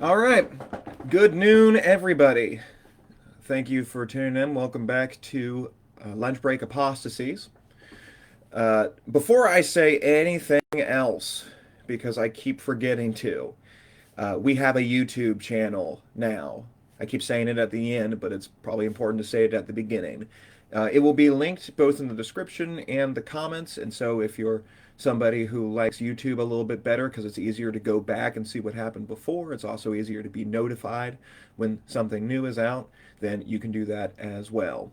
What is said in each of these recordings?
All right. Good noon, everybody. Thank you for tuning in. Welcome back to Lunch Break Apostasies. Before I say anything else, because I keep forgetting to, we have a YouTube channel now. I keep saying it at the end, but it's probably important to say it at the beginning. It will be linked both in the description and the comments, and so if you're somebody who likes YouTube a little bit better because it's easier to go back and see what happened before, it's also easier to be notified when something new is out, then you can do that as well.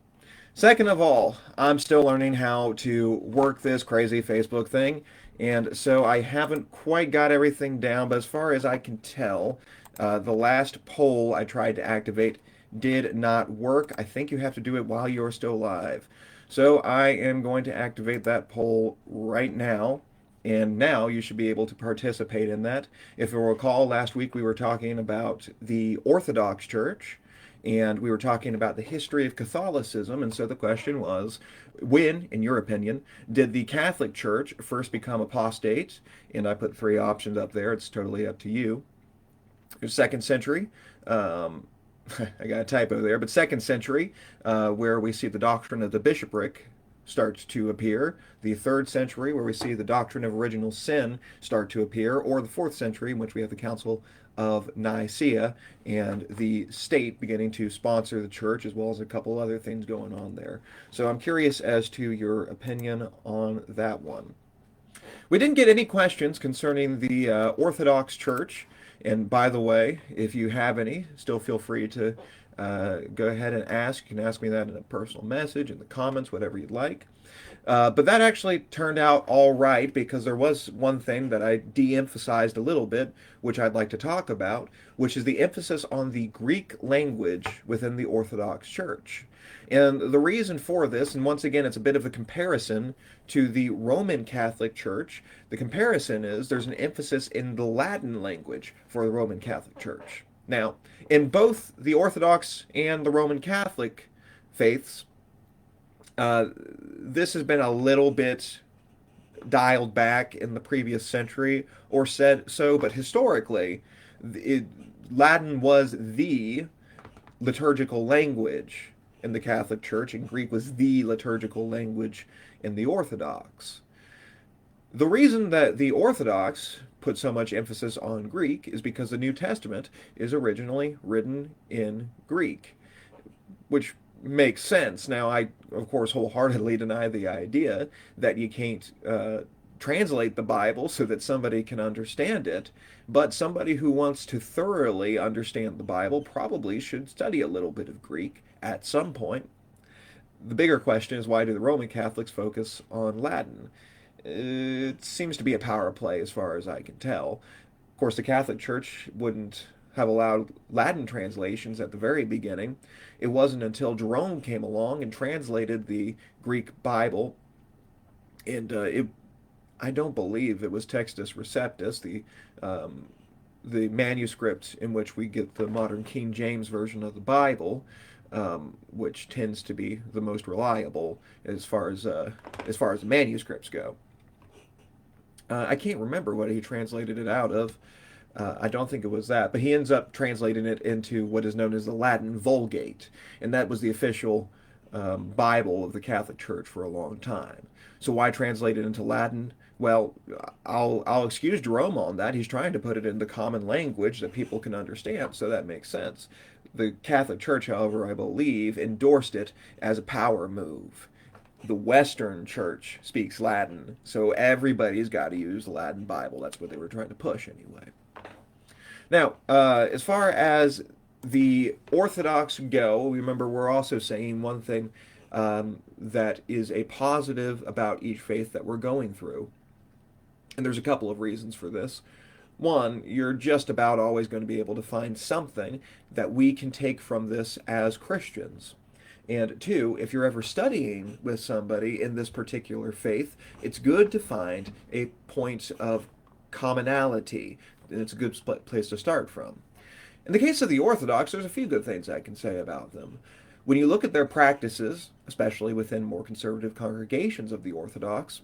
Second of all, I'm still learning how to work this crazy Facebook thing, and so I haven't quite got everything down, but as far as I can tell, the last poll I tried to activate did not work. I think you have to do it while you're still live. So I am going to activate that poll right now, and now you should be able to participate in that. If you'll recall, last week we were talking about the Orthodox Church, and we were talking about the history of Catholicism. And so the question was, when, in your opinion, did the Catholic Church first become apostate? And I put three options up there. It's totally up to you. Second century, um, I got a typo there, but second century, where we see the doctrine of the bishopric start to appear, the third century, where we see the doctrine of original sin start to appear, or the fourth century, in which we have the Council of Nicaea and the state beginning to sponsor the church, as well as a couple other things going on there. So I'm curious as to your opinion on that one. We didn't get any questions concerning the Orthodox Church. And by the way, if you have any, still feel free to go ahead and ask. You can ask me that in a personal message, in the comments, whatever you'd like. But that actually turned out all right because there was one thing that I de-emphasized a little bit, which I'd like to talk about, which is the emphasis on the Greek language within the Orthodox Church. And the reason for this, and once again, it's a bit of a comparison to the Roman Catholic Church. The comparison is there's an emphasis in the Latin language for the Roman Catholic Church. Now, in both the Orthodox and the Roman Catholic faiths, this has been a little bit dialed back in the previous century or said so, but historically, it, Latin was the liturgical language in the Catholic Church, and Greek was the liturgical language in the Orthodox. The reason that the Orthodox put so much emphasis on Greek is because the New Testament is originally written in Greek, which makes sense. Now, I, of course, wholeheartedly deny the idea that you can't translate the Bible so that somebody can understand it, but somebody who wants to thoroughly understand the Bible probably should study a little bit of Greek at some point. The bigger question is, why do the Roman Catholics focus on Latin? It seems to be a power play as far as I can tell. Of course, the Catholic Church wouldn't have allowed Latin translations at the very beginning. It wasn't until Jerome came along and translated the Greek Bible, and I don't believe it was Textus Receptus, the manuscript in which we get the modern King James version of the Bible, which tends to be the most reliable as far as the manuscripts go. I can't remember what he translated it out of. I don't think it was that, but he ends up translating it into what is known as the Latin Vulgate, and that was the official Bible of the Catholic Church for a long time. So why translate it into Latin? Well, I'll excuse Jerome on that. He's trying to put it into common language that people can understand, so that makes sense. The Catholic Church, however, I believe, endorsed it as a power move. The Western Church speaks Latin, so everybody's got to use the Latin Bible. That's what they were trying to push anyway. Now, as far as the Orthodox go, remember we're also saying one thing that is a positive about each faith that we're going through. And there's a couple of reasons for this. One, you're just about always going to be able to find something that we can take from this as Christians. And two, if you're ever studying with somebody in this particular faith, it's good to find a point of commonality. And it's a good place to start from. In the case of the Orthodox, there's a few good things I can say about them. When you look at their practices, especially within more conservative congregations of the Orthodox,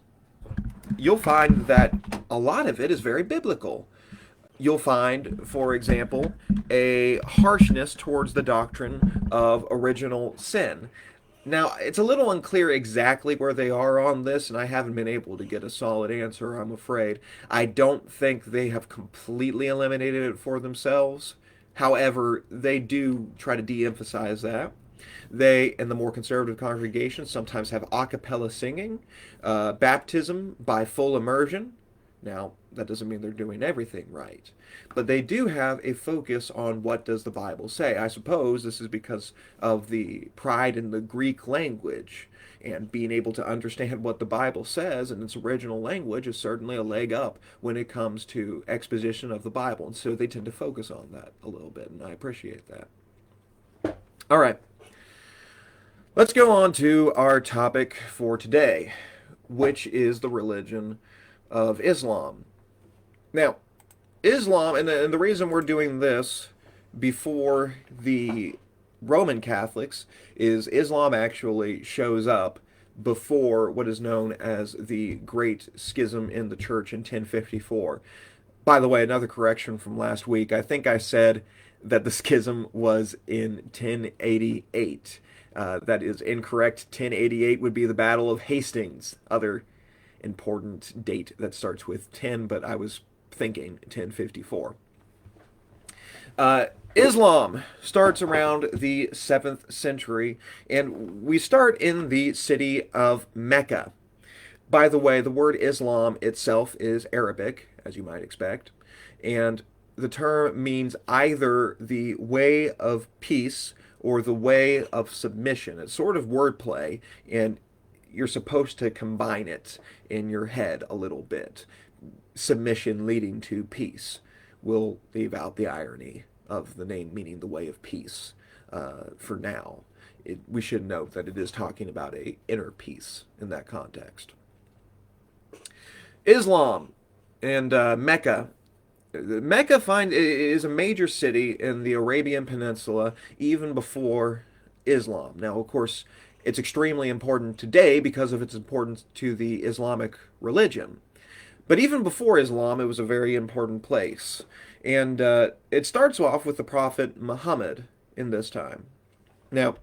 you'll find that a lot of it is very biblical. you'll find, for example, a harshness towards the doctrine of original sin. Now, it's a little unclear exactly where they are on this, and I haven't been able to get a solid answer, I'm afraid. I don't think they have completely eliminated it for themselves. However, they do try to de emphasize that. They, in the more conservative congregations, sometimes have a cappella singing, baptism by full immersion. Now, that doesn't mean they're doing everything right, but they do have a focus on what does the Bible say. I suppose this is because of the pride in the Greek language, and being able to understand what the Bible says in its original language is certainly a leg up when it comes to exposition of the Bible, and so they tend to focus on that a little bit, and I appreciate that. All right, let's go on to our topic for today, which is the religion of Islam. Now, Islam, and the reason we're doing this before the Roman Catholics is Islam actually shows up before what is known as the Great Schism in the Church in 1054. By the way, another correction from last week. I think I said that the schism was in 1088. That is incorrect. 1088 would be the Battle of Hastings, other important date that starts with 10, but I was thinking 1054. Islam starts around the 7th century, and we start in the city of Mecca. By the way, the word Islam itself is Arabic, as you might expect, and the term means either the way of peace or the way of submission. It's sort of wordplay, and you're supposed to combine it in your head a little bit. Submission leading to peace. We'll leave out the irony of the name meaning the way of peace for now. We should note that it is talking about a inner peace in that context. Islam and Mecca. Mecca is a major city in the Arabian Peninsula even before Islam. Now, of course, it's extremely important today because of its importance to the Islamic religion. But even before Islam, it was a very important place. And it starts off with the Prophet Muhammad in this time. Now,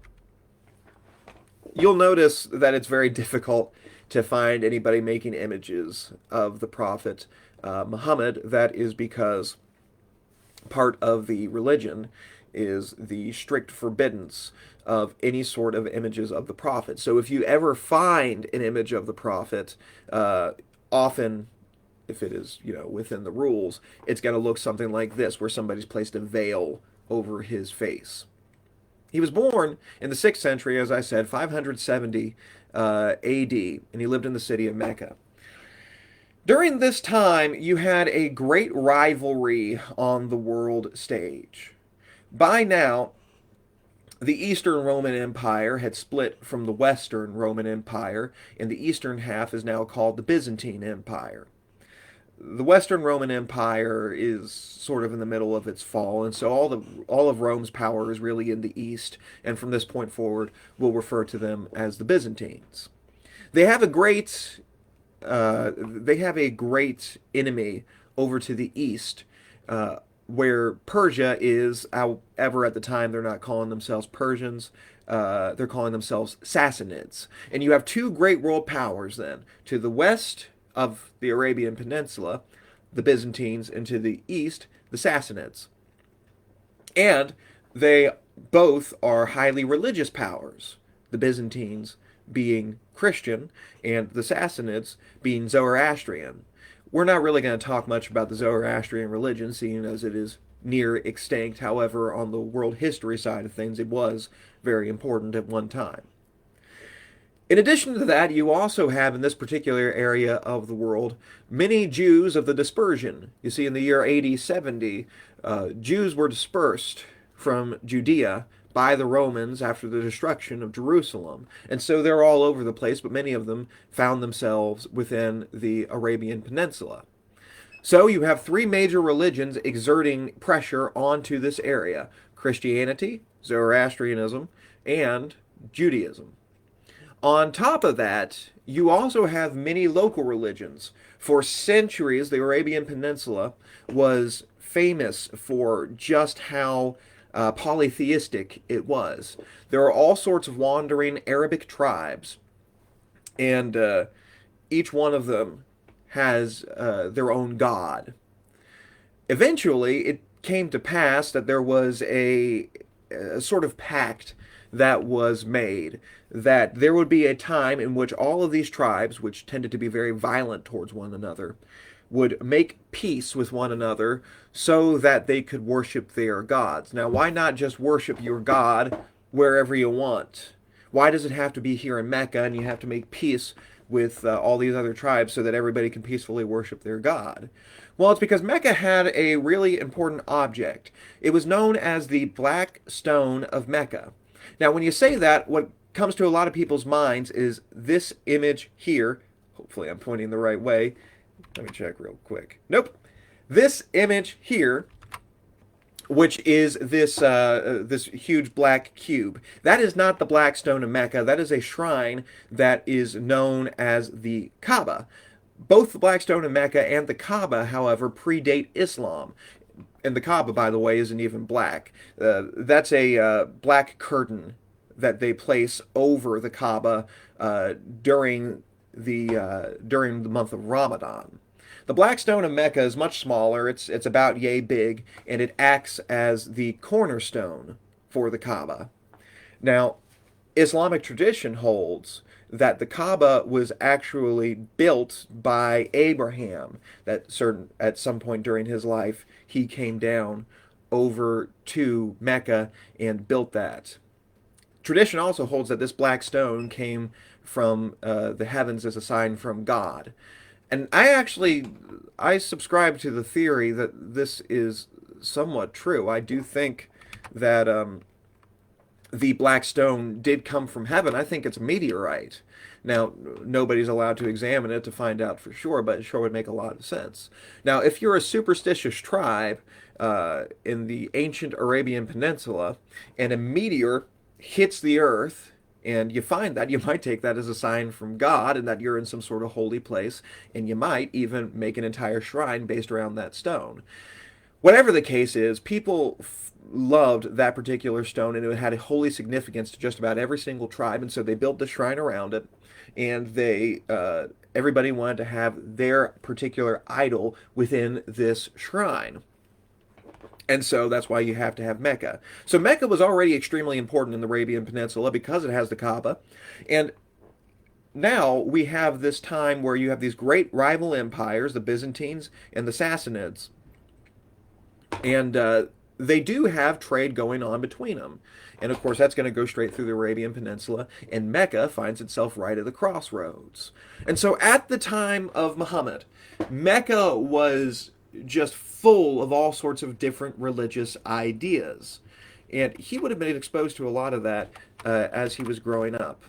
you'll notice that it's very difficult to find anybody making images of the Prophet Muhammad. That is because part of the religion is the strict forbiddance of any sort of images of the Prophet. So if you ever find an image of the Prophet, often, if it is, within the rules, it's going to look something like this, where somebody's placed a veil over his face. He was born in the 6th century, as I said, 570 AD, and he lived in the city of Mecca. During this time, you had a great rivalry on the world stage. By now, the Eastern Roman Empire had split from the Western Roman Empire, and the eastern half is now called the Byzantine Empire. The Western Roman Empire is sort of in the middle of its fall, and so all of Rome's power is really in the east, and from this point forward, we'll refer to them as the Byzantines. They have a great enemy over to the east, where Persia is. However, at the time, they're not calling themselves Persians. They're calling themselves Sassanids. And you have two great world powers then. To the west of the Arabian Peninsula, the Byzantines, and to the east, the Sassanids. And they both are highly religious powers. The Byzantines being Christian and the Sassanids being Zoroastrian. We're not really going to talk much about the Zoroastrian religion, seeing as it is near extinct. However, on the world history side of things, it was very important at one time. In addition to that, you also have in this particular area of the world many Jews of the dispersion. You see, in the year AD 70, Jews were dispersed from Judea by the Romans after the destruction of Jerusalem. And so they're all over the place, but many of them found themselves within the Arabian Peninsula. So you have three major religions exerting pressure onto this area: Christianity, Zoroastrianism, and Judaism. On top of that, you also have many local religions. For centuries, the Arabian Peninsula was famous for just how polytheistic it was. There are all sorts of wandering Arabic tribes, and each one of them has their own god. Eventually, it came to pass that there was a sort of pact that was made that there would be a time in which all of these tribes, which tended to be very violent towards one another, would make peace with one another so that they could worship their gods. Now, why not just worship your God wherever you want? Why does it have to be here in Mecca and you have to make peace with all these other tribes so that everybody can peacefully worship their God? Well, it's because Mecca had a really important object. It was known as the Black Stone of Mecca. Now, when you say that, what comes to a lot of people's minds is this image here. Hopefully, I'm pointing the right way. Let me check real quick. Nope. This image here, which is this huge black cube. That is not the Black Stone of Mecca. That is a shrine that is known as the Kaaba. Both the Black Stone of Mecca and the Kaaba, however, predate Islam. And the Kaaba, by the way, isn't even black. That's a black curtain that they place over the Kaaba during the month of Ramadan. The Black Stone of Mecca is much smaller. It's about yay big, and it acts as the cornerstone for the Kaaba. Now, Islamic tradition holds that the Kaaba was actually built by Abraham. That at some point during his life, he came down over to Mecca and built that. Tradition also holds that this black stone came from the heavens as a sign from God. And I subscribe to the theory that this is somewhat true. I do think that the black stone did come from heaven. I think it's a meteorite. Now, nobody's allowed to examine it to find out for sure, but it sure would make a lot of sense. Now, if you're a superstitious tribe in the ancient Arabian Peninsula and a meteor hits the earth, and you find that, you might take that as a sign from God and that you're in some sort of holy place, and you might even make an entire shrine based around that stone. Whatever the case is, people loved that particular stone, and it had a holy significance to just about every single tribe, and so they built the shrine around it, and everybody wanted to have their particular idol within this shrine. And so that's why you have to have Mecca. So Mecca was already extremely important in the Arabian Peninsula because it has the Kaaba. And now we have this time where you have these great rival empires, the Byzantines and the Sassanids. And they do have trade going on between them. And of course, that's going to go straight through the Arabian Peninsula. And Mecca finds itself right at the crossroads. And so at the time of Muhammad, Mecca was just full of all sorts of different religious ideas. And he would have been exposed to a lot of that as he was growing up.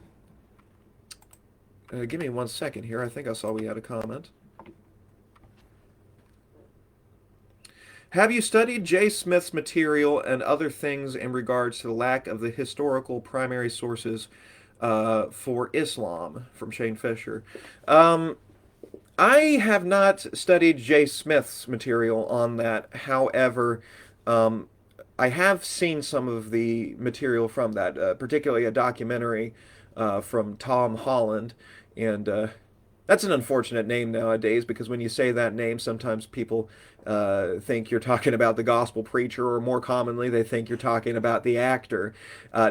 Give me 1 second here. I think I saw we had a comment. Have you studied J. Smith's material and other things in regards to the lack of the historical primary sources for Islam? From Shane Fisher. I have not studied J. Smith's material on that. However, I have seen some of the material from that, particularly a documentary from Tom Holland. And that's an unfortunate name nowadays because when you say that name, sometimes people think you're talking about the gospel preacher, or more commonly, they think you're talking about the actor.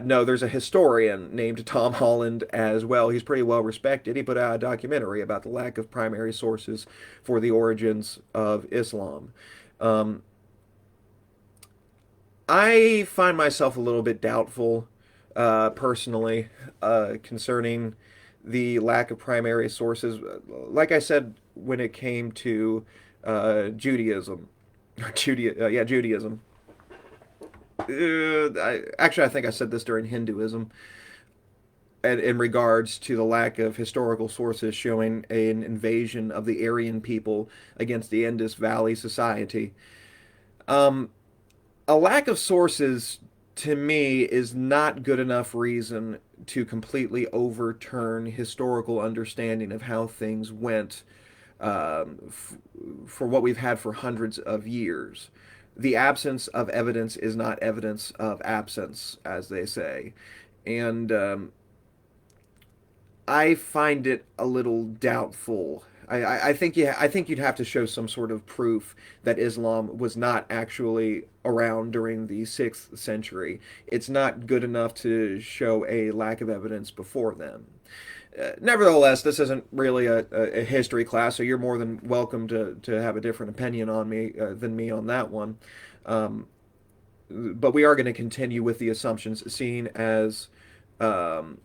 No, there's a historian named Tom Holland as well. He's pretty well respected. He put out a documentary about the lack of primary sources for the origins of Islam. I find myself a little bit doubtful, personally, concerning the lack of primary sources. Like I said, when it came to Judaism, Judaism. I think I said this during Hinduism, and in regards to the lack of historical sources showing an invasion of the Aryan people against the Indus Valley Society. A lack of sources, to me, is not good enough reason to completely overturn historical understanding of how things went for what we've had for hundreds of years. The absence of evidence is not evidence of absence, as they say. And I find it a little doubtful. I think I think you'd have to show some sort of proof that Islam was not actually around during the 6th century. It's not good enough to show a lack of evidence before then. Nevertheless, this isn't really a history class, so you're more than welcome to have a different opinion on me than me on that one. Um, but we are going to continue with the assumptions seen as um,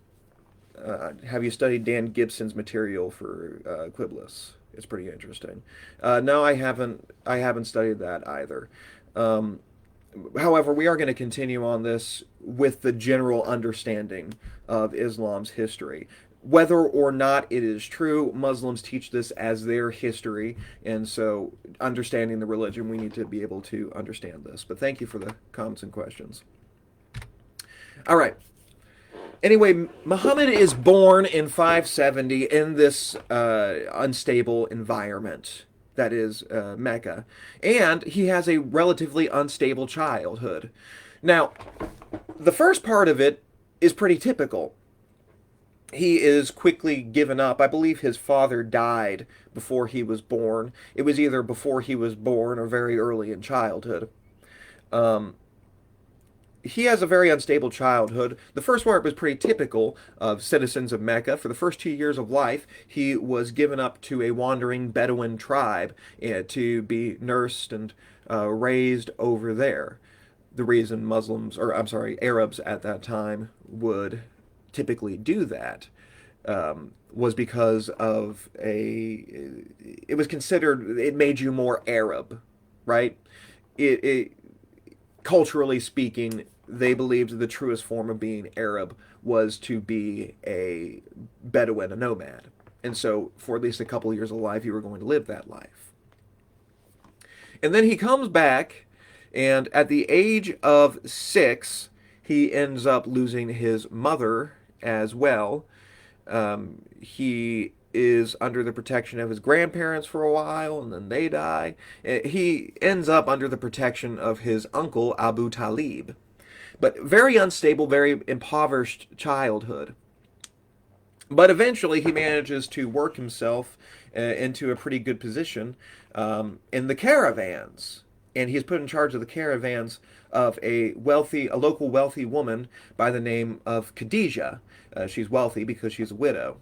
have you studied Dan Gibson's material for Quiblis? It's pretty interesting. No, I haven't. I haven't studied that either. Um, However, we are going to continue on this with the general understanding of Islam's history. Whether or not it is true, Muslims teach this as their history, and so understanding the religion, we need to be able to understand this. But thank you for the comments and questions. All right. Anyway, Muhammad is born in 570 in this unstable environment that is Mecca, and he has a relatively unstable childhood. Now, the first part of it is pretty typical. He is quickly given up. I believe his father died before he was born. It was either before he was born or very early in childhood. Um, he has a very unstable childhood. The first part was pretty typical of citizens of Mecca. For the first 2 years of life, he was given up to a wandering Bedouin tribe to be nursed and raised over there. The reason Muslims, or I'm sorry, Arabs at that time would typically do that was because of it was considered, it made you more Arab, right? It culturally speaking, they believed the truest form of being Arab was to be a Bedouin, a nomad. And so, for at least a couple of years of life, you were going to live that life. And then he comes back, and at the age of 6, he ends up losing his mother as well. He is under the protection of his grandparents for a while, and then they die. He ends up under the protection of his uncle, Abu Talib. But very unstable, very impoverished childhood. But eventually he manages to work himself into a pretty good position in the caravans. And he's put in charge of the caravans of a local wealthy woman by the name of Khadijah. She's wealthy because she's a widow.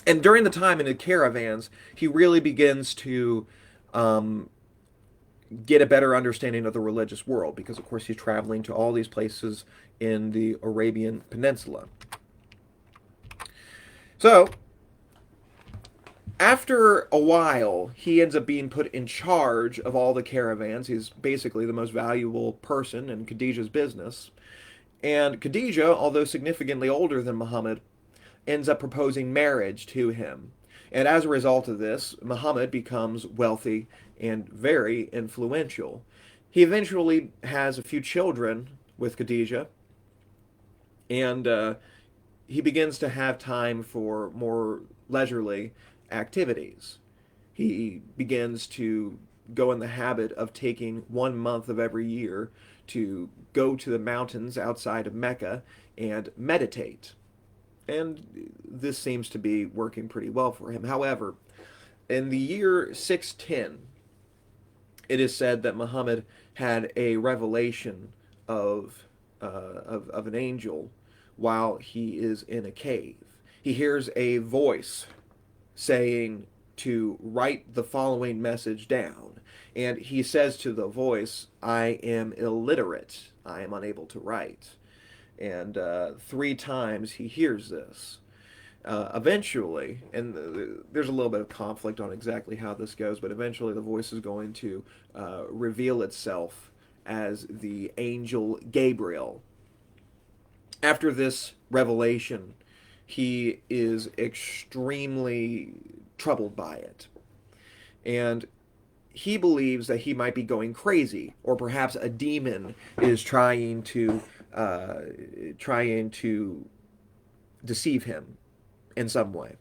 And during the time in the caravans, he really begins to get a better understanding of the religious world because, of course, he's traveling to all these places in the Arabian Peninsula. So, after a while, he ends up being put in charge of all the caravans. He's basically the most valuable person in Khadijah's business. And Khadijah, although significantly older than Muhammad, ends up proposing marriage to him. And as a result of this, Muhammad becomes wealthy and very influential. He eventually has a few children with Khadijah, and he begins to have time for more leisurely activities. He begins to go in the habit of taking 1 month of every year to go to the mountains outside of Mecca and meditate. And this seems to be working pretty well for him. However, in the year 610, it is said that Muhammad had a revelation of an angel while he is in a cave. He hears a voice saying to write the following message down. And he says to the voice, I am illiterate. I am unable to write. And 3 times he hears this. Eventually, and there's a little bit of conflict on exactly how this goes, but eventually the voice is going to reveal itself as the angel Gabriel. After this revelation, he is extremely troubled by it. And he believes that he might be going crazy, or perhaps a demon is trying to deceive him in some way.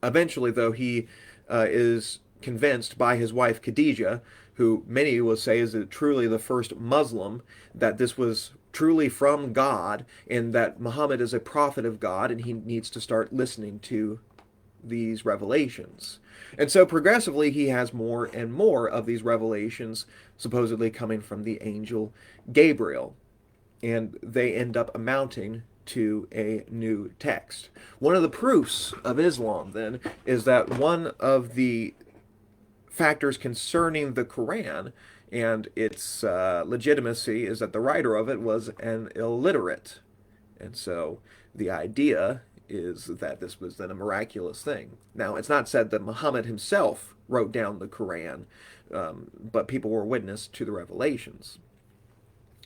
Eventually, though, he is convinced by his wife Khadijah, who many will say is truly the first Muslim, that this was truly from God and that Muhammad is a prophet of God and he needs to start listening to these revelations. And so progressively he has more and more of these revelations supposedly coming from the angel Gabriel, and they end up amounting to a new text. One of the proofs of Islam, then, is that one of the factors concerning the Quran and its legitimacy is that the writer of it was an illiterate. And so the idea is that this was then a miraculous thing. Now, it's not said that Muhammad himself wrote down the Quran, but people were witness to the revelations.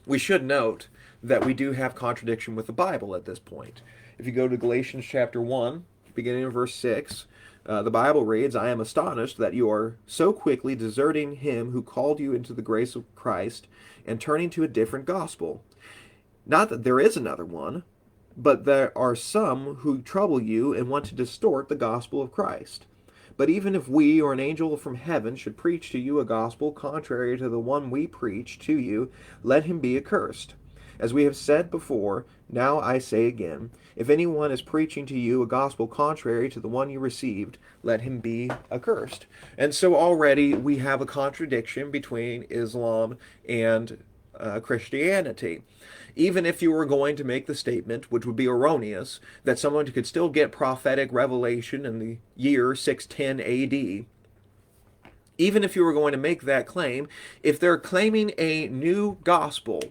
We should note that we do have contradiction with the Bible at this point. If you go to Galatians chapter 1, beginning in verse 6, the Bible reads, I am astonished that you are so quickly deserting him who called you into the grace of Christ and turning to a different gospel. Not that there is another one, but there are some who trouble you and want to distort the gospel of Christ. But even if we or an angel from heaven should preach to you a gospel contrary to the one we preach to you, let him be accursed. As we have said before, now I say again, if anyone is preaching to you a gospel contrary to the one you received, let him be accursed. And so already we have a contradiction between Islam and Christianity. Even if you were going to make the statement, which would be erroneous, that someone could still get prophetic revelation in the year 610 AD, even if you were going to make that claim, if they're claiming a new gospel,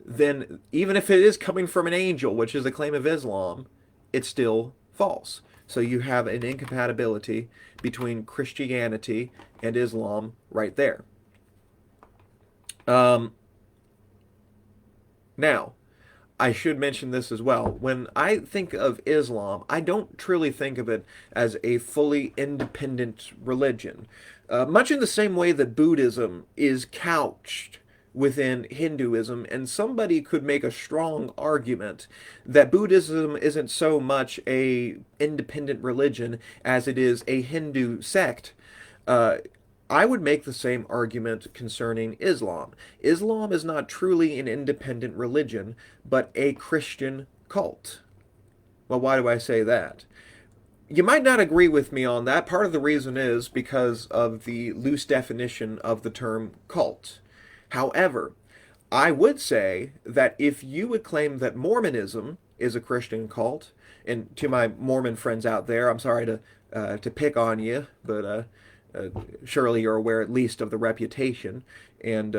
then even if it is coming from an angel, which is the claim of Islam, it's still false. So you have an incompatibility between Christianity and Islam right there. Now, I should mention this as well. When I think of Islam, I don't truly think of it as a fully independent religion. Much in the same way that Buddhism is couched within Hinduism, and somebody could make a strong argument that Buddhism isn't so much a independent religion as it is a Hindu sect. I would make the same argument concerning Islam. Islam is not truly an independent religion, but a Christian cult. Well, why do I say that? You might not agree with me on that. Part of the reason is because of the loose definition of the term cult. However, I would say that if you would claim that Mormonism is a Christian cult, and to my Mormon friends out there, I'm sorry to pick on you, but surely you're aware at least of the reputation, and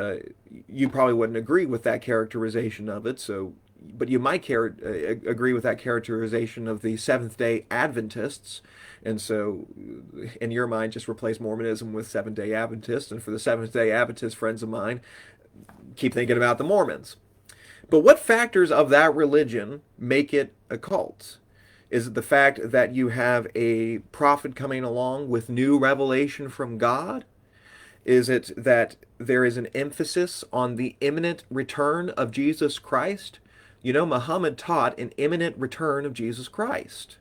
you probably wouldn't agree with that characterization of it. So, but you might agree with that characterization of the Seventh-day Adventists, and so in your mind, just replace Mormonism with Seventh-day Adventists. And for the Seventh-day Adventist friends of mine, keep thinking about the Mormons. But what factors of that religion make it a cult? Is it the fact that you have a prophet coming along with new revelation from God? Is it that there is an emphasis on the imminent return of Jesus Christ? You know, Muhammad taught an imminent return of Jesus Christ.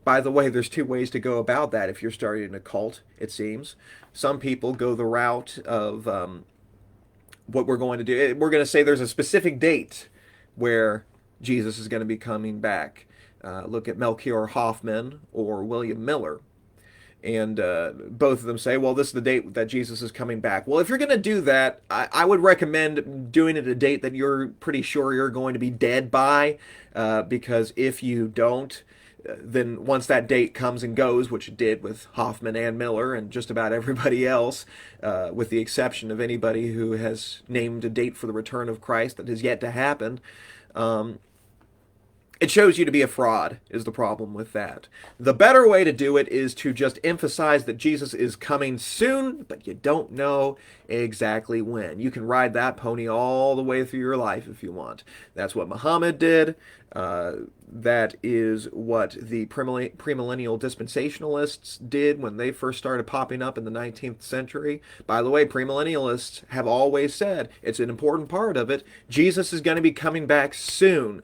By the way, there's two ways to go about that if you're starting a cult, it seems. Some people go the route of what we're going to do. We're going to say there's a specific date where Jesus is going to be coming back. Look at Melchior Hoffman or William Miller. And both of them say, well, this is the date that Jesus is coming back. Well, if you're going to do that, I would recommend doing it a date that you're pretty sure you're going to be dead by, because if you don't, then once that date comes and goes, which it did with Hoffman and Miller and just about everybody else, with the exception of anybody who has named a date for the return of Christ that has yet to happen, it shows you to be a fraud, is the problem with that. The better way to do it is to just emphasize that Jesus is coming soon, but you don't know exactly when. You can ride that pony all the way through your life if you want. That's what Muhammad did. That is what the premillennial dispensationalists did when they first started popping up in the 19th century. By the way, premillennialists have always said, it's an important part of it, Jesus is going to be coming back soon.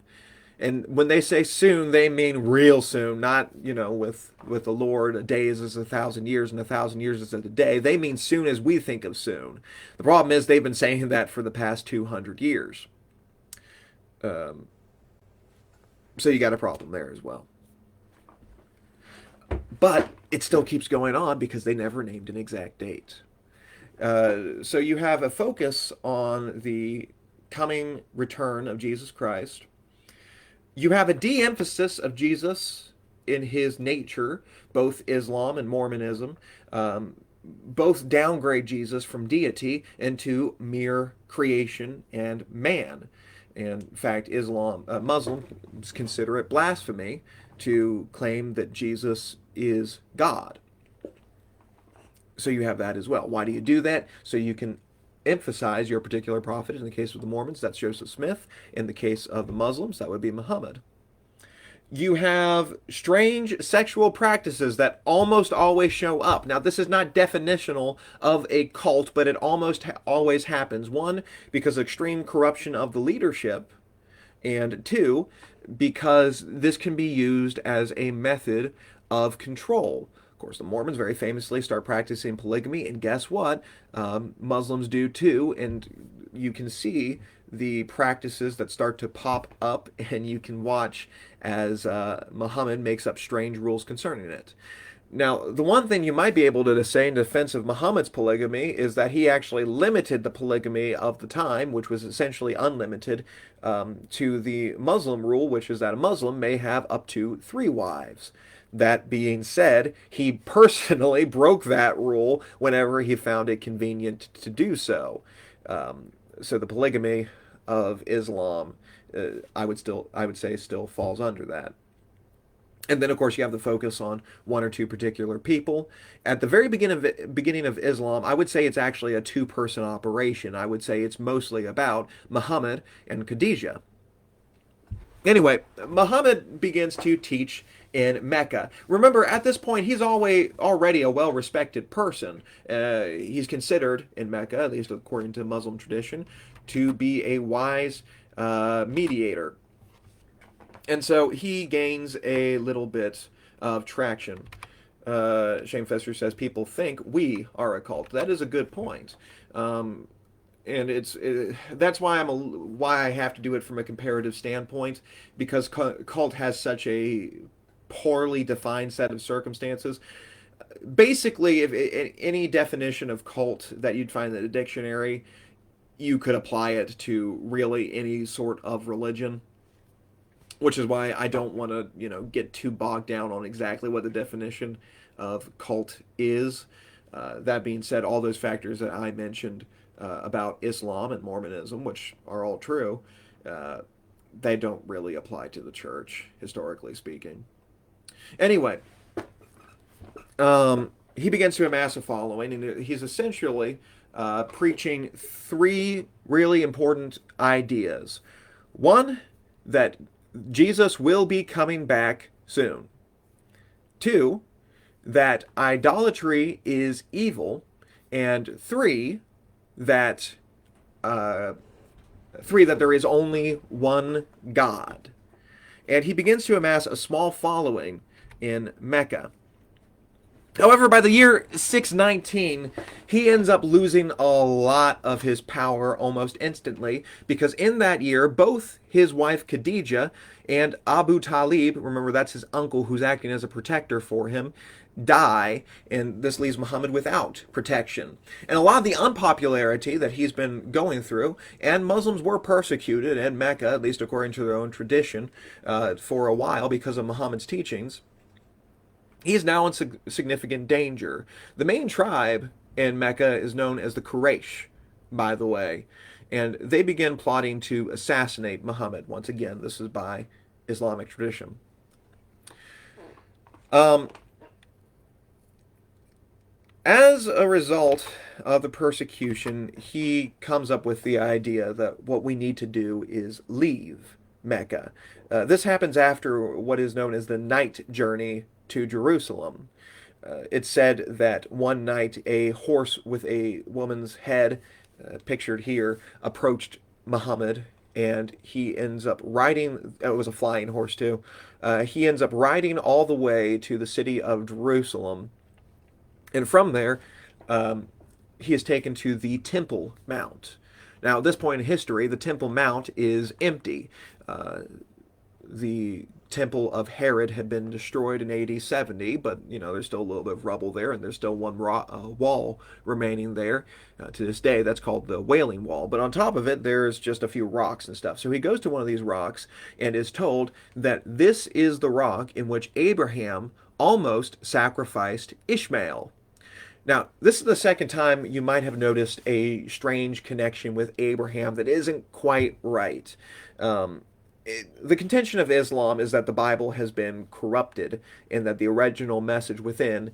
And when they say soon, they mean real soon, not, with the Lord, a day is as 1,000 years, and 1,000 years is as a day. They mean soon as we think of soon. The problem is they've been saying that for the past 200 years. Um, so you got a problem there as well. But it still keeps going on because they never named an exact date. So you have a focus on the coming return of Jesus Christ. You have a de-emphasis of Jesus in his nature. Both Islam and Mormonism both downgrade Jesus from deity into mere creation and man. And in fact, Muslims consider it blasphemy to claim that Jesus is God. So you have that as well. Why do you do that? So you can emphasize your particular prophet. In the case of the Mormons, that's Joseph Smith. In the case of the Muslims, that would be Muhammad. You have strange sexual practices that almost always show up. Now, this is not definitional of a cult, but it almost always happens. One, because of extreme corruption of the leadership, and two, because this can be used as a method of control. Of course, the Mormons very famously start practicing polygamy, and guess what? Muslims do too, and you can see the practices that start to pop up, and you can watch as Muhammad makes up strange rules concerning it. Now, the one thing you might be able to say in defense of Muhammad's polygamy is that he actually limited the polygamy of the time, which was essentially unlimited, to the Muslim rule, which is that a Muslim may have up to 3 wives. That being said, he personally broke that rule whenever he found it convenient to do so. So the polygamy of Islam, I would say, still falls under that. And then, of course, you have the focus on one or two particular people. At the very beginning of Islam, I would say it's actually a two-person operation. I would say it's mostly about Muhammad and Khadijah. Anyway, Muhammad begins to teach in Mecca. Remember, at this point, he's already a well-respected person. He's considered in Mecca, at least according to Muslim tradition, to be a wise mediator. And so he gains a little bit of traction. Shamefester says people think we are a cult. That is a good point. And that's why why I have to do it from a comparative standpoint, because cult has such a poorly defined set of circumstances. Basically, if any definition of cult that you'd find in the dictionary, you could apply it to really any sort of religion, which is why I don't want to, get too bogged down on exactly what the definition of cult is. That being said, all those factors that I mentioned about Islam and Mormonism, which are all true, they don't really apply to the church, historically speaking. Anyway, he begins to amass a following, and he's essentially preaching 3 really important ideas. One, that Jesus will be coming back soon. 2, that idolatry is evil. And 3, that there is only one God. And he begins to amass a small following in Mecca. However, by the year 619, he ends up losing a lot of his power almost instantly, because in that year, both his wife Khadijah and Abu Talib, remember that's his uncle who's acting as a protector for him, die, and this leaves Muhammad without protection. And a lot of the unpopularity that he's been going through, and Muslims were persecuted in Mecca, at least according to their own tradition, for a while because of Muhammad's teachings, he is now in significant danger. The main tribe in Mecca is known as the Quraysh, by the way, and they begin plotting to assassinate Muhammad. Once again, this is by Islamic tradition. As a result of the persecution, he comes up with the idea that what we need to do is leave Mecca. This happens after what is known as the night journey to Jerusalem. It's said that one night a horse with a woman's head, pictured here, approached Muhammad and he ends up riding. It was a flying horse too. He ends up riding all the way to the city of Jerusalem, and from there, um, he is taken to the Temple Mount. Now, at this point in history, the Temple Mount is empty. Uh, the temple of Herod had been destroyed in AD 70, but there's still a little bit of rubble there, and there's still one wall remaining there to this day. That's called the Wailing Wall. But on top of it, there's just a few rocks and stuff. So he goes to one of these rocks and is told that this is the rock in which Abraham almost sacrificed Ishmael. Now, this is the second time you might have noticed a strange connection with Abraham that isn't quite right. Um, the contention of Islam is that the Bible has been corrupted and that the original message within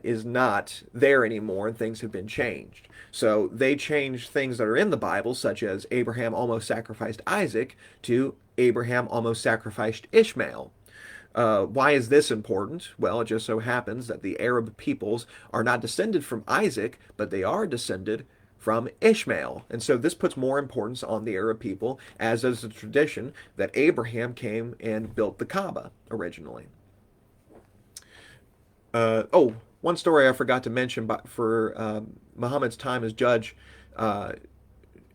is not there anymore and things have been changed. So they changed things that are in the Bible, such as Abraham almost sacrificed Isaac, to Abraham almost sacrificed Ishmael. Why is this important? Well, it just so happens that the Arab peoples are not descended from Isaac, but they are descended from Ishmael. And so this puts more importance on the Arab people, as is the tradition that Abraham came and built the Kaaba originally. One story I forgot to mention for Muhammad's time as judge uh,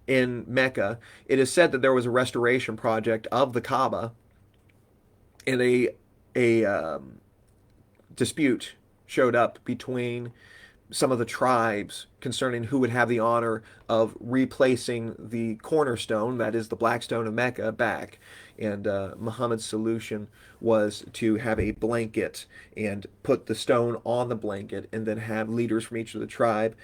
in Mecca. It is said that there was a restoration project of the Kaaba, and a dispute showed up between some of the tribes concerning who would have the honor of replacing the cornerstone, that is the black stone of Mecca, back. And Muhammad's solution was to have a blanket and put the stone on the blanket, and then have leaders from each of the tribe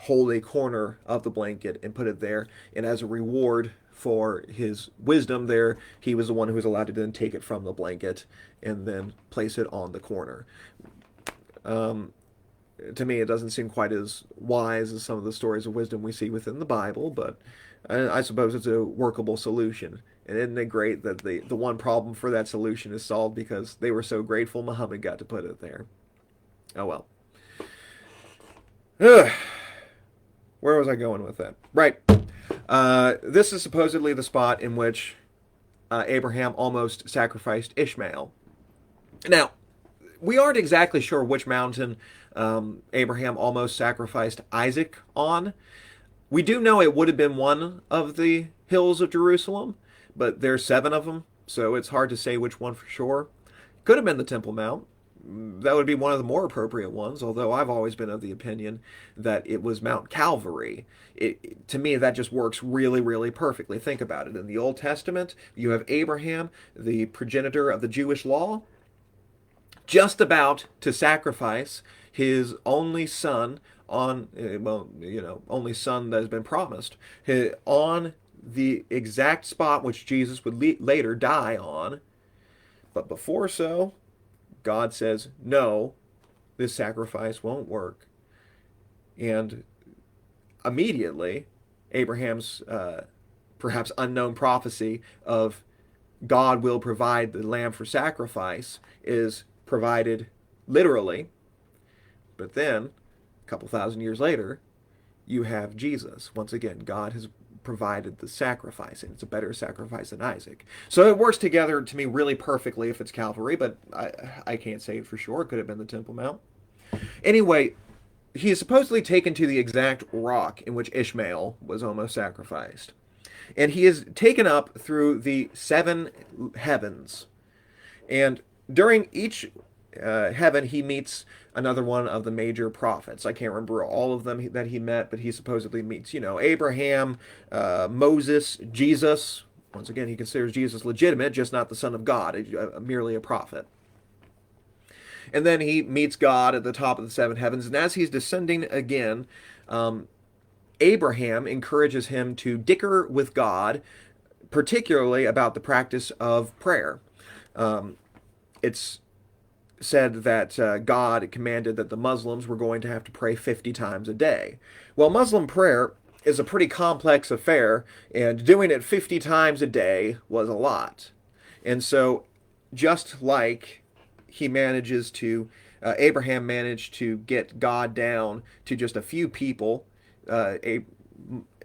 hold a corner of the blanket and put it there. And as a reward for his wisdom there, he was the one who was allowed to then take it from the blanket and then place it on the corner. Um, to me, it doesn't seem quite as wise as some of the stories of wisdom we see within the Bible, but I suppose it's a workable solution. And isn't it great that the one problem for that solution is solved because they were so grateful Muhammad got to put it there? Oh well. Ugh. Where was I going with that? Right. This is supposedly the spot in which Abraham almost sacrificed Ishmael. Now, we aren't exactly sure which mountain Abraham almost sacrificed Isaac on. We do know it would have been one of the hills of Jerusalem, but there's 7 of them, so it's hard to say which one for sure. Could have been the Temple Mount. That would be one of the more appropriate ones, although I've always been of the opinion that it was Mount Calvary. To me, that just works really, really perfectly. Think about it. In the Old Testament, you have Abraham, the progenitor of the Jewish law, just about to sacrifice his only son on, only son that has been promised, on the exact spot which Jesus would later die on. But before so, God says, no, this sacrifice won't work. And immediately, Abraham's perhaps unknown prophecy of God will provide the lamb for sacrifice is provided literally. But then, a couple thousand years later, you have Jesus. Once again, God has provided the sacrifice, and it's a better sacrifice than Isaac. So it works together to me really perfectly if it's Calvary, but I can't say for sure. It could have been the Temple Mount. Anyway, he is supposedly taken to the exact rock in which Ishmael was almost sacrificed. And he is taken up through the 7 heavens. And during each heaven, he meets another one of the major prophets. I can't remember all of them that he met, but he supposedly meets, Abraham, Moses, Jesus. Once again, he considers Jesus legitimate, just not the Son of God, merely a prophet. And then he meets God at the top of the 7 heavens. And as he's descending again, Abraham encourages him to dicker with God, particularly about the practice of prayer. It's said that God commanded that the Muslims were going to have to pray 50 times a day. Well, Muslim prayer is a pretty complex affair, and doing it 50 times a day was a lot. And so, just like Abraham managed to get God down to just a few people,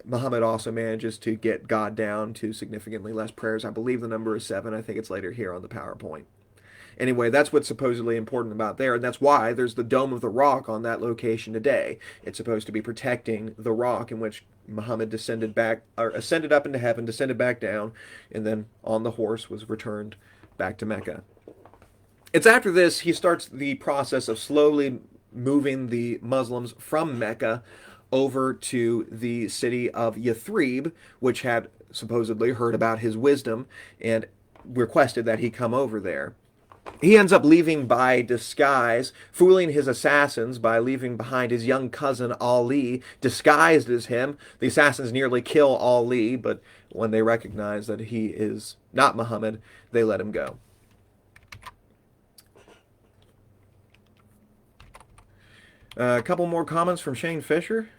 Muhammad also manages to get God down to significantly less prayers. I believe the number is 7. I think it's later here on the PowerPoint. Anyway, that's what's supposedly important about there, and that's why there's the Dome of the Rock on that location today. It's supposed to be protecting the rock in which Muhammad descended back, or ascended up into heaven, descended back down, and then on the horse was returned back to Mecca. It's after this he starts the process of slowly moving the Muslims from Mecca over to the city of Yathrib, which had supposedly heard about his wisdom and requested that he come over there. He ends up leaving by disguise, fooling his assassins by leaving behind his young cousin Ali, disguised as him. The assassins nearly kill Ali, but when they recognize that he is not Muhammad, they let him go. A couple more comments from Shane Fisher.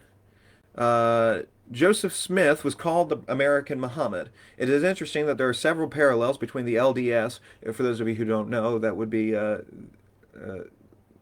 Joseph Smith was called the American Muhammad. It is interesting that there are several parallels between the LDS, for those of you who don't know, that would be the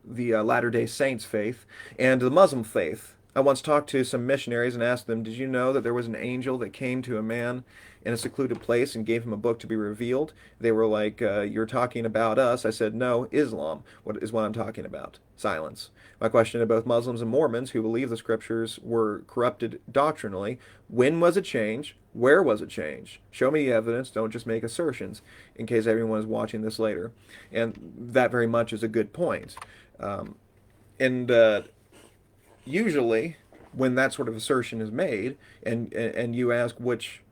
Latter-day Saints faith, and the Muslim faith. I once talked to some missionaries and asked them, did you know that there was an angel that came to a man in a secluded place and gave him a book to be revealed? They were like, you're talking about us. I said, no, Islam is what I'm talking about. Silence. My question to both Muslims and Mormons who believe the scriptures were corrupted doctrinally, when was it changed? Where was it changed? Show me the evidence. Don't just make assertions, in case everyone is watching this later. And that very much is a good point. And usually, when that sort of assertion is made, and you ask which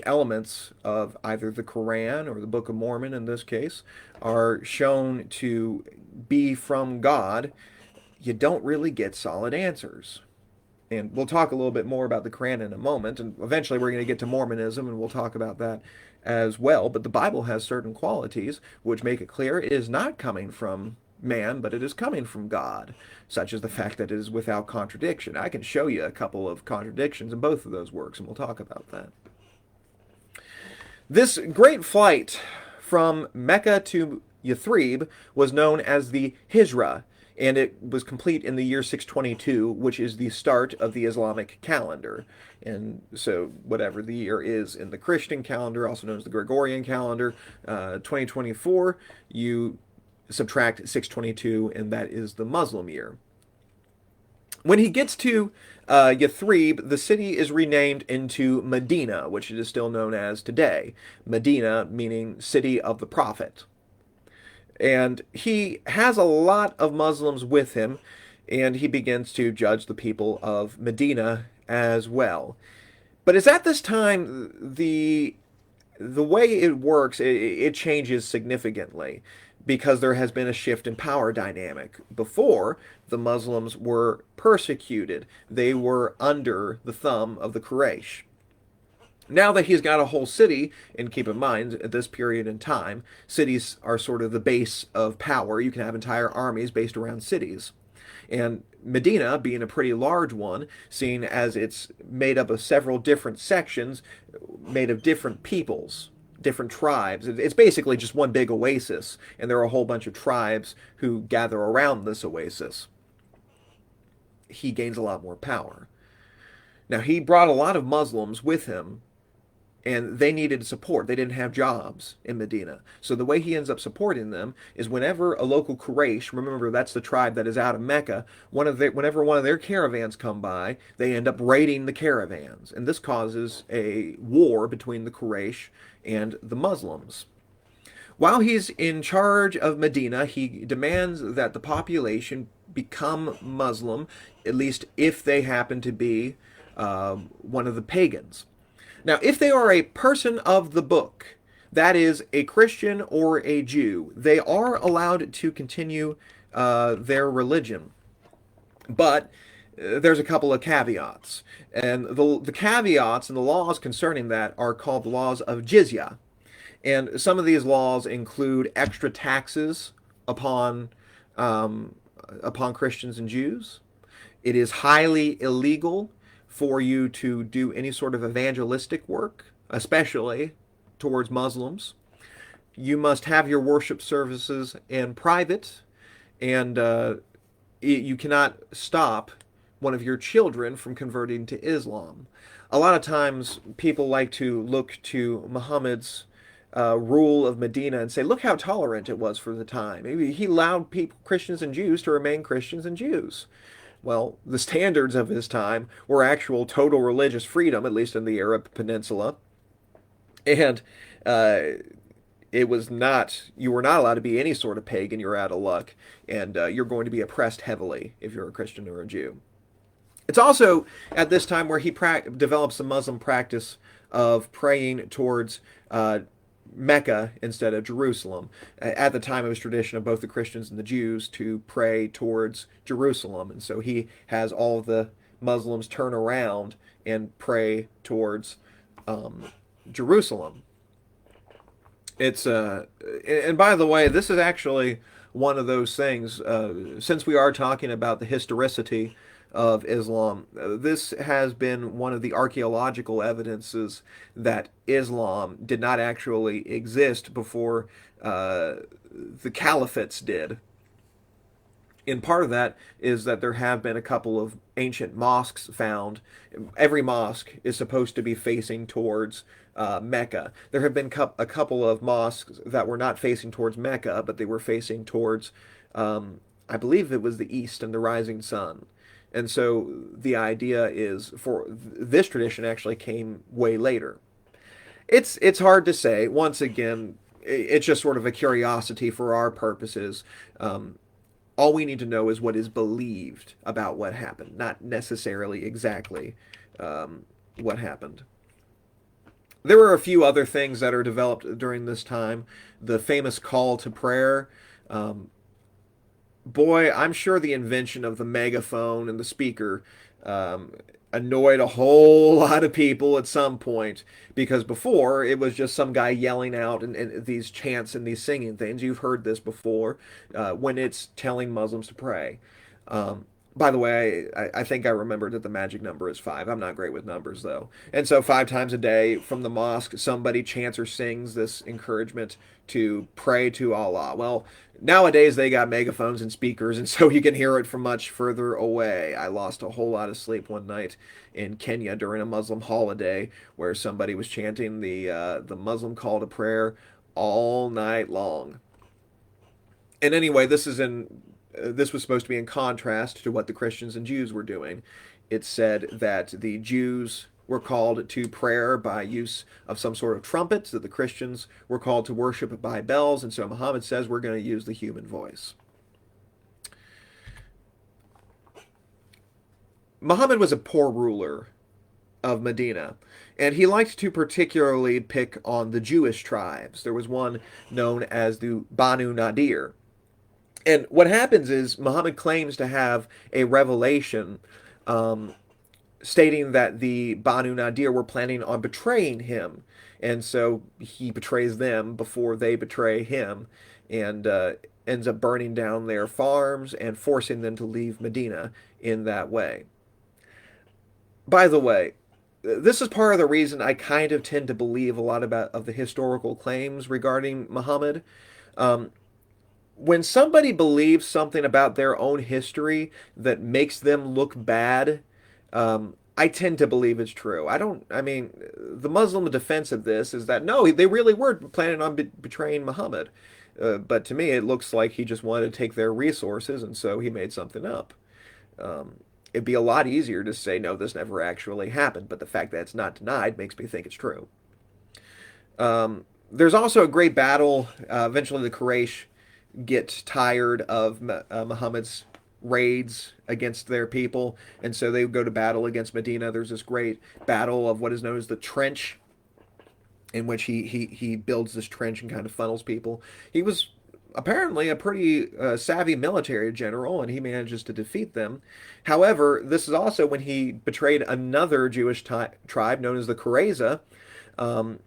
elements of either the Quran or the Book of Mormon in this case are shown to be from God, you don't really get solid answers. And we'll talk a little bit more about the Quran in a moment, and eventually we're going to get to Mormonism, and we'll talk about that as well. But the Bible has certain qualities which make it clear it is not coming from man, but it is coming from God, such as the fact that it is without contradiction. I can show you a couple of contradictions in both of those works, and we'll talk about that. This great flight from Mecca to Yathrib was known as the Hijra, and it was complete in the year 622, which is the start of the Islamic calendar. And so whatever the year is in the Christian calendar, also known as the Gregorian calendar, 2024, you subtract 622, and that is the Muslim year. When he gets to Yathrib, the city is renamed into Medina, which it is still known as today. Medina meaning city of the prophet. And he has a lot of Muslims with him, and he begins to judge the people of Medina as well. But it's at this time the way it works, it changes significantly, because there has been a shift in power dynamic. Before, the Muslims were persecuted. They were under the thumb of the Quraysh. Now that he's got a whole city, and keep in mind, at this period in time, cities are sort of the base of power. You can have entire armies based around cities. And Medina, being a pretty large one, seen as it's made up of several different sections, made of different peoples, different tribes. It's basically just one big oasis, and there are a whole bunch of tribes who gather around this oasis. He gains a lot more power. Now, he brought a lot of Muslims with him, and they needed support. They didn't have jobs in Medina. So the way he ends up supporting them is whenever a local Quraysh, remember that's the tribe that is out of Mecca, whenever one of their caravans come by, they end up raiding the caravans. And this causes a war between the Quraysh and the Muslims. While he's in charge of Medina, he demands that the population become Muslim, at least if they happen to be one of the pagans. Now, if they are a person of the book, that is, a Christian or a Jew, they are allowed to continue their religion. But there's a couple of caveats. And the caveats and the laws concerning that are called the laws of jizya. And some of these laws include extra taxes upon Christians and Jews. It is highly illegal for you to do any sort of evangelistic work, especially towards Muslims. You must have your worship services in private, and you cannot stop one of your children from converting to Islam. A lot of times, people like to look to Muhammad's rule of Medina and say, look how tolerant it was for the time. Maybe he allowed people, Christians and Jews, to remain Christians and Jews. Well, the standards of his time were actual total religious freedom, at least in the Arab Peninsula, and uh, it was not, you were not allowed to be any sort of pagan. You're out of luck, and you're going to be oppressed heavily if you're a Christian or a Jew. It's also at this time where he develops the Muslim practice of praying towards Mecca instead of Jerusalem. At the time, it was tradition of both the Christians and the Jews to pray towards Jerusalem, and so he has all of the Muslims turn around and pray towards Jerusalem. It's and by the way, this is actually one of those things. Since we are talking about the historicity of Islam, this has been one of the archaeological evidences that Islam did not actually exist before the caliphates did. And part of that is that there have been a couple of ancient mosques found. Every mosque is supposed to be facing towards Mecca. There have been a couple of mosques that were not facing towards Mecca, but they were facing towards, I believe it was the east and the rising sun. And so the idea is for this tradition actually came way later. It's hard to say. Once again, it's just sort of a curiosity for our purposes. All we need to know is what is believed about what happened, not necessarily exactly what happened. There were a few other things that are developed during this time. The famous call to prayer. Um, Boy, I'm sure the invention of the megaphone and the speaker um, annoyed a whole lot of people at some point because before it was just some guy yelling out and these chants and these singing things. You've heard this before when it's telling Muslims to pray. Um, by the way, I think I remembered that the magic number is five. I'm not great with numbers though. And so 5 times a day from the mosque, somebody chants or sings this encouragement to pray to Allah. Well, nowadays they got megaphones and speakers, and so you can hear it from much further away. I lost a whole lot of sleep one night in Kenya during a Muslim holiday where somebody was chanting the Muslim call to prayer all night long. And anyway, this was supposed to be in contrast to what the Christians and Jews were doing. It said that the Jews were called to prayer by use of some sort of trumpets, that the Christians were called to worship by bells, and so Muhammad says we're going to use the human voice. Muhammad was a poor ruler of Medina, and he liked to particularly pick on the Jewish tribes. There was one known as the Banu Nadir. And what happens is Muhammad claims to have a revelation um, stating that the Banu Nadir were planning on betraying him. And so he betrays them before they betray him and ends up burning down their farms and forcing them to leave Medina in that way. By the way, this is part of the reason I kind of tend to believe a lot about of the historical claims regarding Muhammad. Um, when somebody believes something about their own history that makes them look bad, I tend to believe it's true. I mean, the Muslim defense of this is that no, they really were planning on betraying Muhammad. But to me, it looks like he just wanted to take their resources, and so he made something up. Um, it'd be a lot easier to say, no, this never actually happened, but the fact that it's not denied makes me think it's true. There's also a great battle. Eventually, the Quraysh get tired of Muhammad's raids against their people, and so they go to battle against Medina. There's this great battle of what is known as the trench, in which he builds this trench and kind of funnels people. He was apparently a pretty savvy military general, and he manages to defeat them. However, this is also when he betrayed another Jewish tribe known as the Qurayza, um,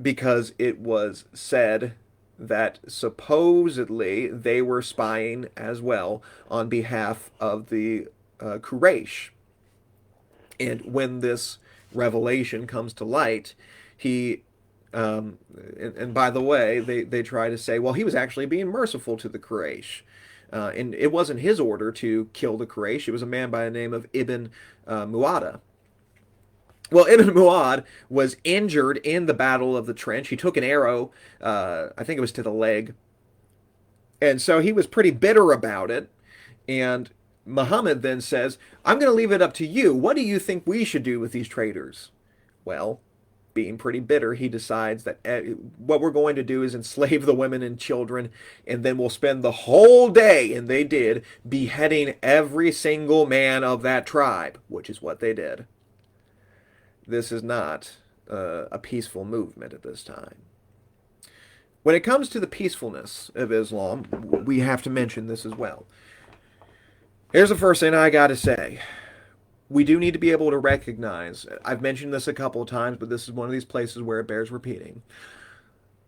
because it was said that supposedly they were spying as well on behalf of the Quraysh. And when this revelation comes to light, he and by the way, they try to say, well, he was actually being merciful to the Quraysh. And it wasn't his order to kill the Quraysh. It was a man by the name of Ibn Mu'adh. Well, Ibn Mu'adh was injured in the Battle of the Trench. He took an arrow, I think it was to the leg, and so he was pretty bitter about it. And Muhammad then says, I'm going to leave it up to you. What do you think we should do with these traitors? Well, being pretty bitter, he decides that what we're going to do is enslave the women and children, and then we'll spend the whole day, and they did, beheading every single man of that tribe, which is what they did. This is not a peaceful movement at this time. When it comes to the peacefulness of Islam, we have to mention this as well. Here's the first thing I got to say. We do need to be able to recognize, I've mentioned this a couple of times, but this is one of these places where it bears repeating.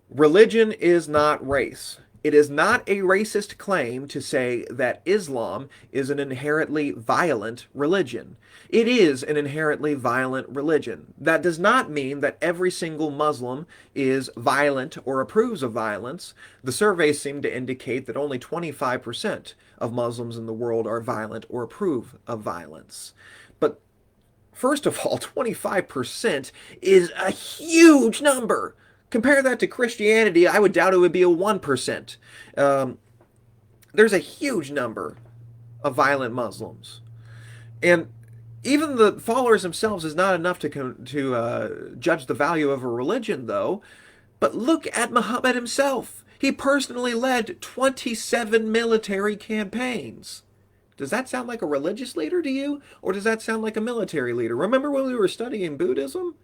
Religion is not race. It is not a racist claim to say that Islam is an inherently violent religion. It is an inherently violent religion. That does not mean that every single Muslim is violent or approves of violence. The surveys seem to indicate that only 25% of Muslims in the world are violent or approve of violence. But first of all, 25% is a huge number. Compare that to Christianity, I would doubt it would be a 1%. There's a huge number of violent Muslims. And even the followers themselves is not enough to judge the value of a religion, though. But look at Muhammad himself. He personally led 27 military campaigns. Does that sound like a religious leader to you? Or does that sound like a military leader? Remember when we were studying Buddhism?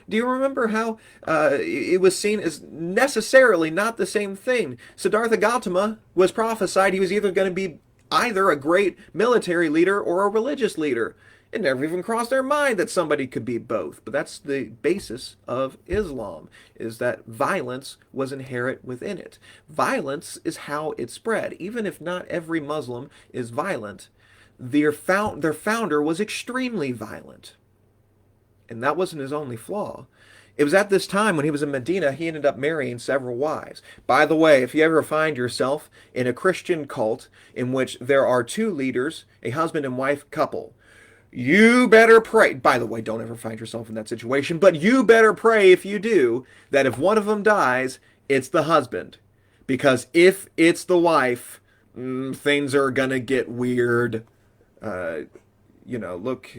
Do you remember how it was seen as necessarily not the same thing? Siddhartha Gautama was prophesied he was either going to be either a great military leader or a religious leader. It never even crossed their mind that somebody could be both. But that's the basis of Islam, is that violence was inherent within it. Violence is how it spread. Even if not every Muslim is violent, their founder was extremely violent. And that wasn't his only flaw. It was at this time when he was in Medina, he ended up marrying several wives. By the way, if you ever find yourself in a Christian cult in which there are two leaders, a husband and wife couple, you better pray. By the way, don't ever find yourself in that situation, but you better pray if you do, that if one of them dies, it's the husband. Because if it's the wife, things are going to get weird. Look...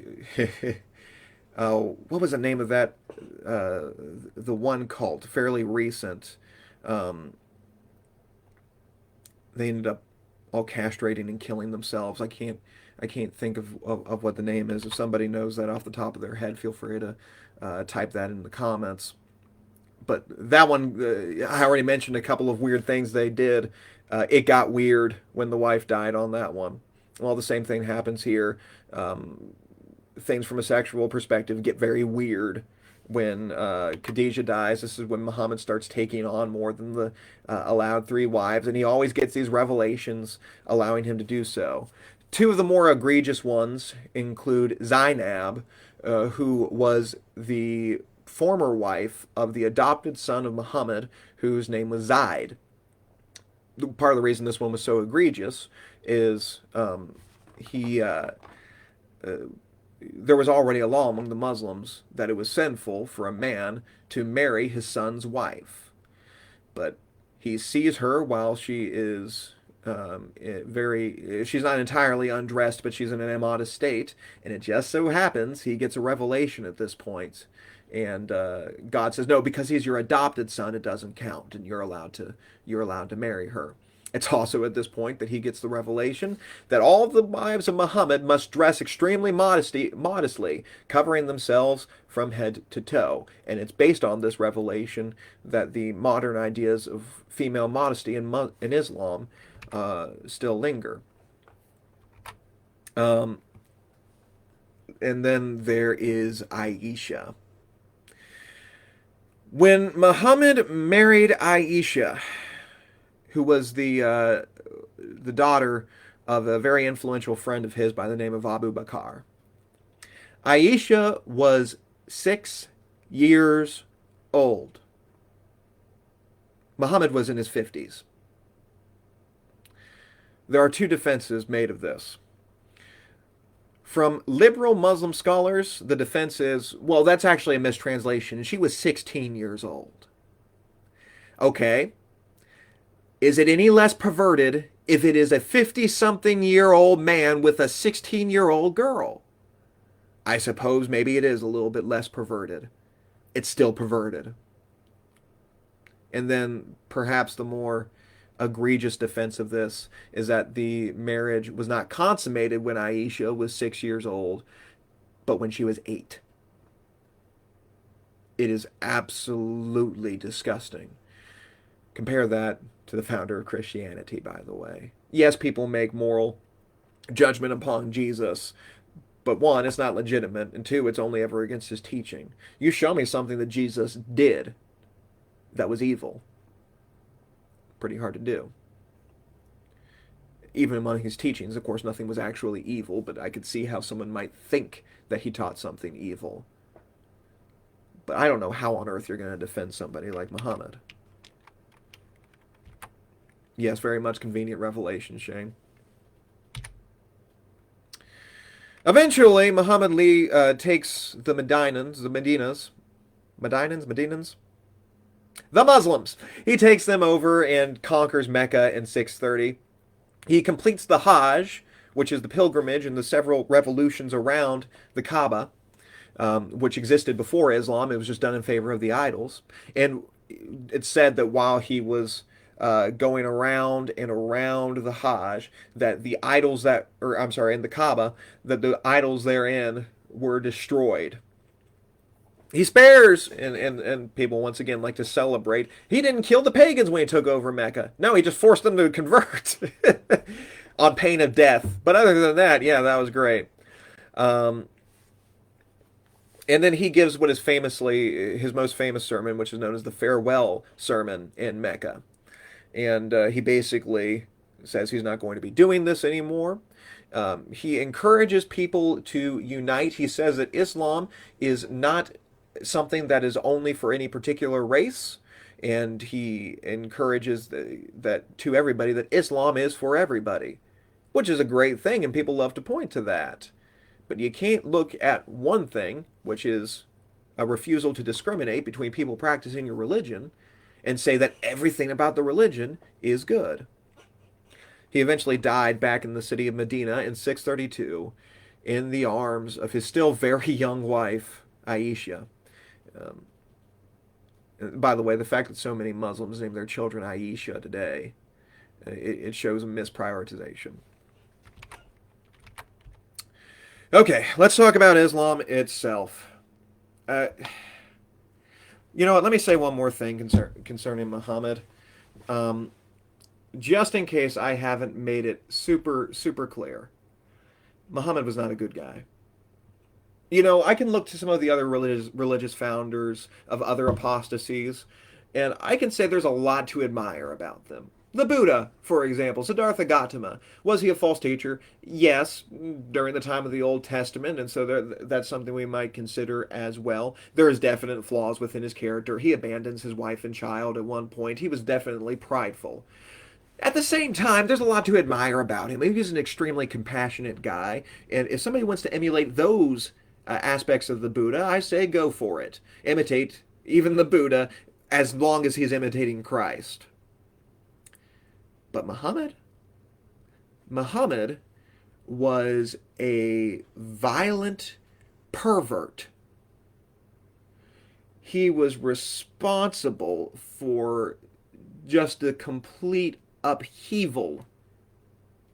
what was the name of that? The one cult, fairly recent. They ended up all castrating and killing themselves. I can't think of what the name is. If somebody knows that off the top of their head, feel free to type that in the comments. But that one, I already mentioned a couple of weird things they did. It got weird when the wife died on that one. Well, the same thing happens here. Things from a sexual perspective get very weird when Khadijah dies. This is when Muhammad starts taking on more than the allowed three wives, and he always gets these revelations allowing him to do so. Two of the more egregious ones include Zainab, who was the former wife of the adopted son of Muhammad, whose name was Zaid. Part of the reason this one was so egregious is there was already a law among the Muslims that it was sinful for a man to marry his son's wife. But he sees her while she is she's not entirely undressed, but she's in an immodest state, and it just so happens he gets a revelation at this point. And God says, no, because he's your adopted son, it doesn't count, and you're allowed to marry her. It's also at this point that he gets the revelation that all the wives of Muhammad must dress extremely modestly, covering themselves from head to toe. And it's based on this revelation that the modern ideas of female modesty in Islam still linger. And then there is Aisha. When Muhammad married Aisha, who was the daughter of a very influential friend of his by the name of Abu Bakr. Aisha was 6 years old. Muhammad was in his 50s. There are two defenses made of this. From liberal Muslim scholars, the defense is, well, that's actually a mistranslation. She was 16 years old. Okay. Is it any less perverted if it is a 50-something-year-old man with a 16-year-old girl? I suppose maybe it is a little bit less perverted. It's still perverted. And then perhaps the more egregious defense of this is that the marriage was not consummated when Aisha was 6 years old, but when she was 8. It is absolutely disgusting. Compare that to the founder of Christianity, by the way. Yes, people make moral judgment upon Jesus, but one, it's not legitimate, and two, it's only ever against his teaching. You show me something that Jesus did that was evil. Pretty hard to do. Even among his teachings, of course, nothing was actually evil, but I could see how someone might think that he taught something evil. But I don't know how on earth you're going to defend somebody like Muhammad. Yes, very much convenient revelation, Shane. Eventually, Muhammad Ali takes the the Muslims. He takes them over and conquers Mecca in 630. He completes the Hajj, which is the pilgrimage and the several revolutions around the Kaaba, which existed before Islam. It was just done in favor of the idols. And it's said that while he was going around and around the Hajj, that the idols that, or I'm sorry, in the Kaaba, that the idols therein were destroyed. He spares, and people once again like to celebrate. He didn't kill the pagans when he took over Mecca. No, he just forced them to convert on pain of death. But other than that, yeah, that was great. Um, and then he gives what is famously his most famous sermon, which is known as the farewell sermon in Mecca. And he basically says he's not going to be doing this anymore. He encourages people to unite. He says that Islam is not something that is only for any particular race, and he encourages that to everybody that Islam is for everybody, which is a great thing, and people love to point to that. But you can't look at one thing, which is a refusal to discriminate between people practicing your religion, and say that everything about the religion is good. He eventually died back in the city of Medina in 632 in the arms of his still very young wife, Aisha. Um, by the way, the fact that so many Muslims name their children Aisha today, it shows a misprioritization. Okay, let's talk about Islam itself. Uh, you know what? Let me say one more thing concerning Muhammad. Um, just in case I haven't made it super, super clear. Muhammad was not a good guy. You know, I can look to some of the other religious founders of other apostasies, and I can say there's a lot to admire about them. The Buddha, for example, Siddhartha Gautama. Was he a false teacher? Yes, during the time of the Old Testament, and so that's something we might consider as well. There is definite flaws within his character. He abandons his wife and child at one point. He was definitely prideful. At the same time, there's a lot to admire about him. He's an extremely compassionate guy, and if somebody wants to emulate those aspects of the Buddha, I say go for it. Imitate even the Buddha as long as he's imitating Christ. But Muhammad was a violent pervert. He was responsible for just the complete upheaval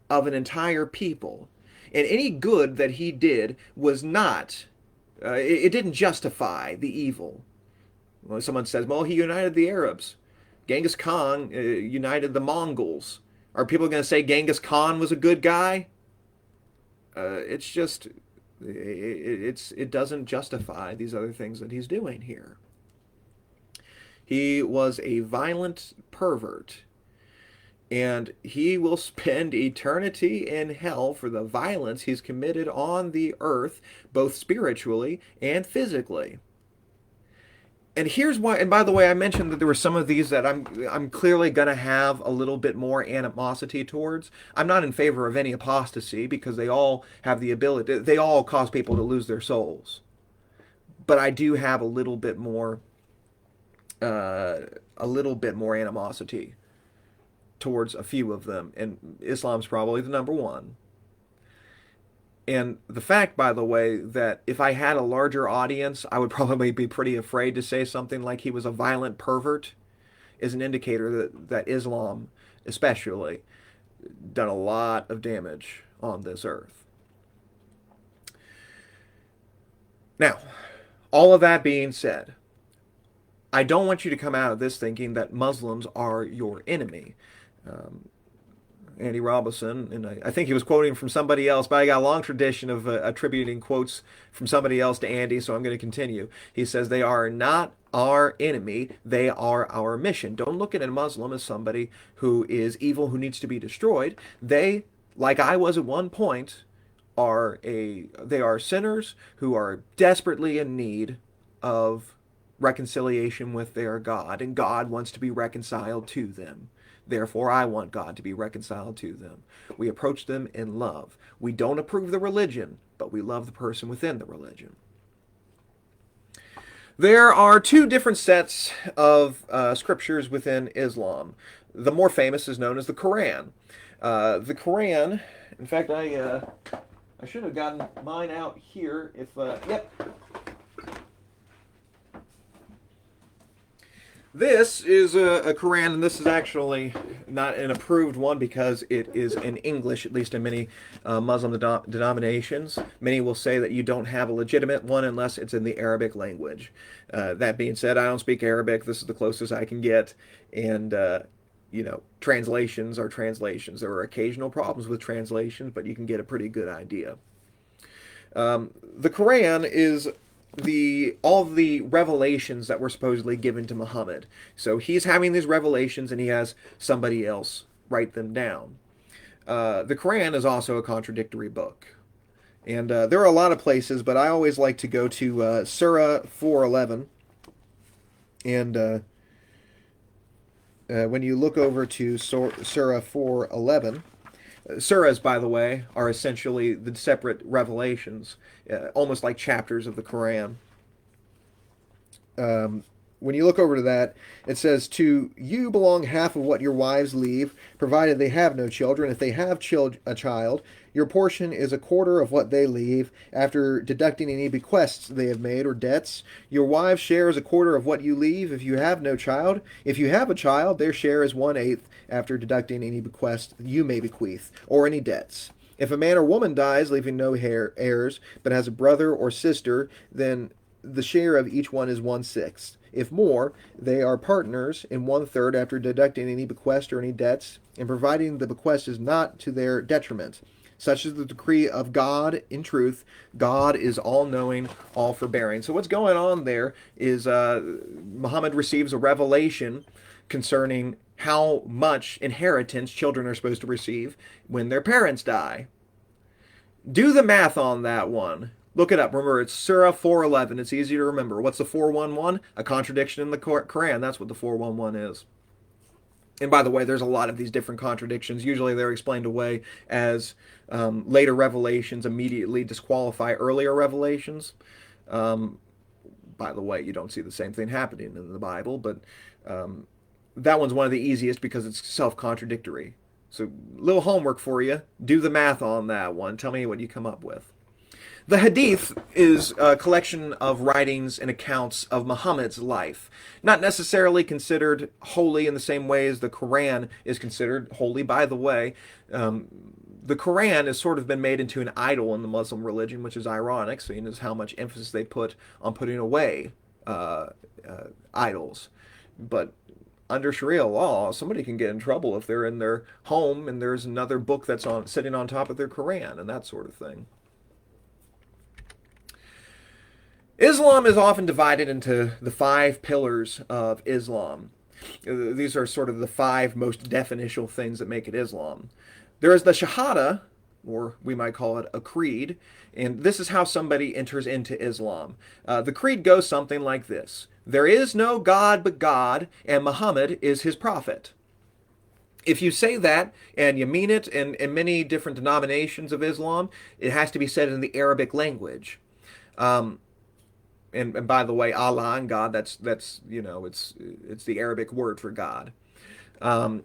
of an entire people. And any good that he did was not, it didn't justify the evil. Well, someone says, well, he united the Arabs. Genghis Khan united the Mongols. Are people going to say Genghis Khan was a good guy? It's just, it doesn't justify these other things that he's doing here. He was a violent pervert, and he will spend eternity in hell for the violence he's committed on the earth, both spiritually and physically. And here's why. And by the way, I mentioned that there were some of these that I'm clearly gonna have a little bit more animosity towards. I'm not in favor of any apostasy because they all have the ability. They all cause people to lose their souls. But I do have uh, a little bit more animosity towards a few of them, and Islam's probably the number one. And the fact, by the way, that if I had a larger audience, I would probably be pretty afraid to say something like he was a violent pervert is an indicator that Islam, especially, done a lot of damage on this earth. Now, all of that being said, I don't want you to come out of this thinking that Muslims are your enemy. Um, Andy Robinson, and I think he was quoting from somebody else, but I got a long tradition of attributing quotes from somebody else to Andy, so I'm going to continue. He says, they are not our enemy, they are our mission. Don't look at a Muslim as somebody who is evil, who needs to be destroyed. They, like I was at one point, they are sinners who are desperately in need of reconciliation with their God, and God wants to be reconciled to them. Therefore, I want God to be reconciled to them. We approach them in love. We don't approve the religion, but we love the person within the religion. There are two different sets of scriptures within Islam. The more famous is known as the Quran. The Quran, in fact, I should have gotten mine out here. Yep, this is a Quran, and this is actually not an approved one because it is in English, at least in many Muslim denominations. Many will say that you don't have a legitimate one unless it's in the Arabic language. That being said, I don't speak Arabic. This is the closest I can get. And, translations are translations. There are occasional problems with translations, but you can get a pretty good idea. The Quran is all the revelations that were supposedly given to Muhammad. So he's having these revelations and he has somebody else write them down. The Quran is also a contradictory book. And there are a lot of places, but I always like to go to Surah 411. And when you look over to Surah 411, surahs, by the way, are essentially the separate revelations, almost like chapters of the Quran. When you look over to that, it says, to you belong half of what your wives leave, provided they have no children. If they have a child, your portion is a quarter of what they leave, after deducting any bequests they have made or debts. Your wives' share is a quarter of what you leave if you have no child. If you have a child, their share is 1/8, after deducting any bequests you may bequeath, or any debts. If a man or woman dies, leaving no heirs, but has a brother or sister, then the share of each one is 1/6. If more, they are partners in 1/3 after deducting any bequest or any debts, and providing the bequest is not to their detriment. Such is the decree of God. In truth, God is all-knowing, all-forbearing. So what's going on there is Muhammad receives a revelation concerning how much inheritance children are supposed to receive when their parents die. Do the math on that one. Look it up. Remember, it's Surah 411. It's easy to remember. What's the 411? A contradiction in the Quran. That's what the 411 is. And by the way, there's a lot of these different contradictions. Usually they're explained away as later revelations immediately disqualify earlier revelations. Um, by the way, you don't see the same thing happening in the Bible, but that one's one of the easiest because it's self-contradictory. So, little homework for you. Do the math on that one. Tell me what you come up with. The Hadith is a collection of writings and accounts of Muhammad's life, not necessarily considered holy in the same way as the Quran is considered holy. By the way, the Quran has sort of been made into an idol in the Muslim religion, which is ironic, seeing as how much emphasis they put on putting away idols. But under Sharia law, somebody can get in trouble if they're in their home and there's another book that's sitting on top of their Quran and that sort of thing. Islam is often divided into the 5 pillars of Islam. These are sort of the 5 most definitional things that make it Islam. There is the Shahada, or we might call it a creed. And this is how somebody enters into Islam. The creed goes something like this: there is no God but God, and Muhammad is his prophet. If you say that and you mean it in many different denominations of Islam, it has to be said in the Arabic language. Um, and by the way, Allah and God, that's it's the Arabic word for God. Um,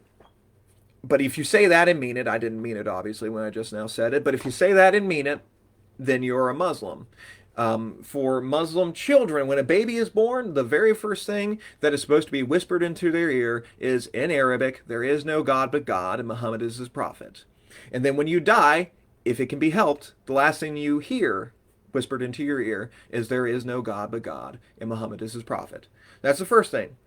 but if you say that and mean it, I didn't mean it obviously when I just now said it, but if you say that and mean it, then you're a Muslim. For Muslim children, when a baby is born, the very first thing that is supposed to be whispered into their ear is in Arabic, there is no God but God, and Muhammad is his prophet. And then when you die, if it can be helped, the last thing you hear whispered into your ear is there is no God but God, and Muhammad is his prophet. That's the first thing.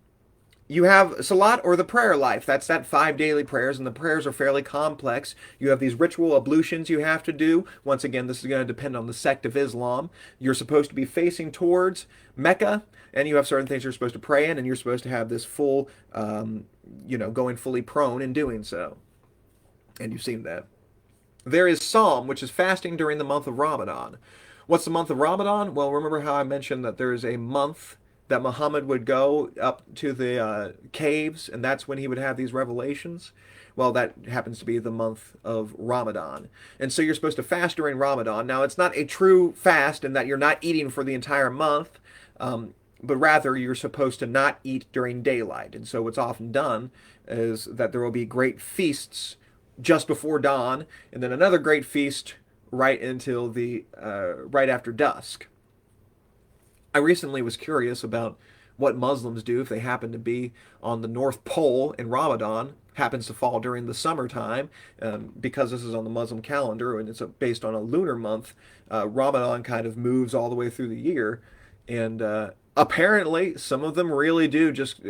You have salat, or the prayer life. That's that 5 daily prayers, and the prayers are fairly complex. You have these ritual ablutions you have to do. Once again, this is going to depend on the sect of Islam. You're supposed to be facing towards Mecca, and you have certain things you're supposed to pray in, and you're supposed to have this full, going fully prone in doing so. And you've seen that. There is Psalm, which is fasting during the month of Ramadan. What's the month of Ramadan? Well, remember how I mentioned that there is a month that Muhammad would go up to the caves, and that's when he would have these revelations? Well, that happens to be the month of Ramadan. And so you're supposed to fast during Ramadan. Now, it's not a true fast in that you're not eating for the entire month, but rather you're supposed to not eat during daylight. And so what's often done is that there will be great feasts just before dawn, and then another great feast right until the right after dusk. I recently was curious about what Muslims do if they happen to be on the North Pole and Ramadan happens to fall during the summertime. Because this is on the Muslim calendar and it's based on a lunar month, Ramadan kind of moves all the way through the year. And apparently, some of them really do just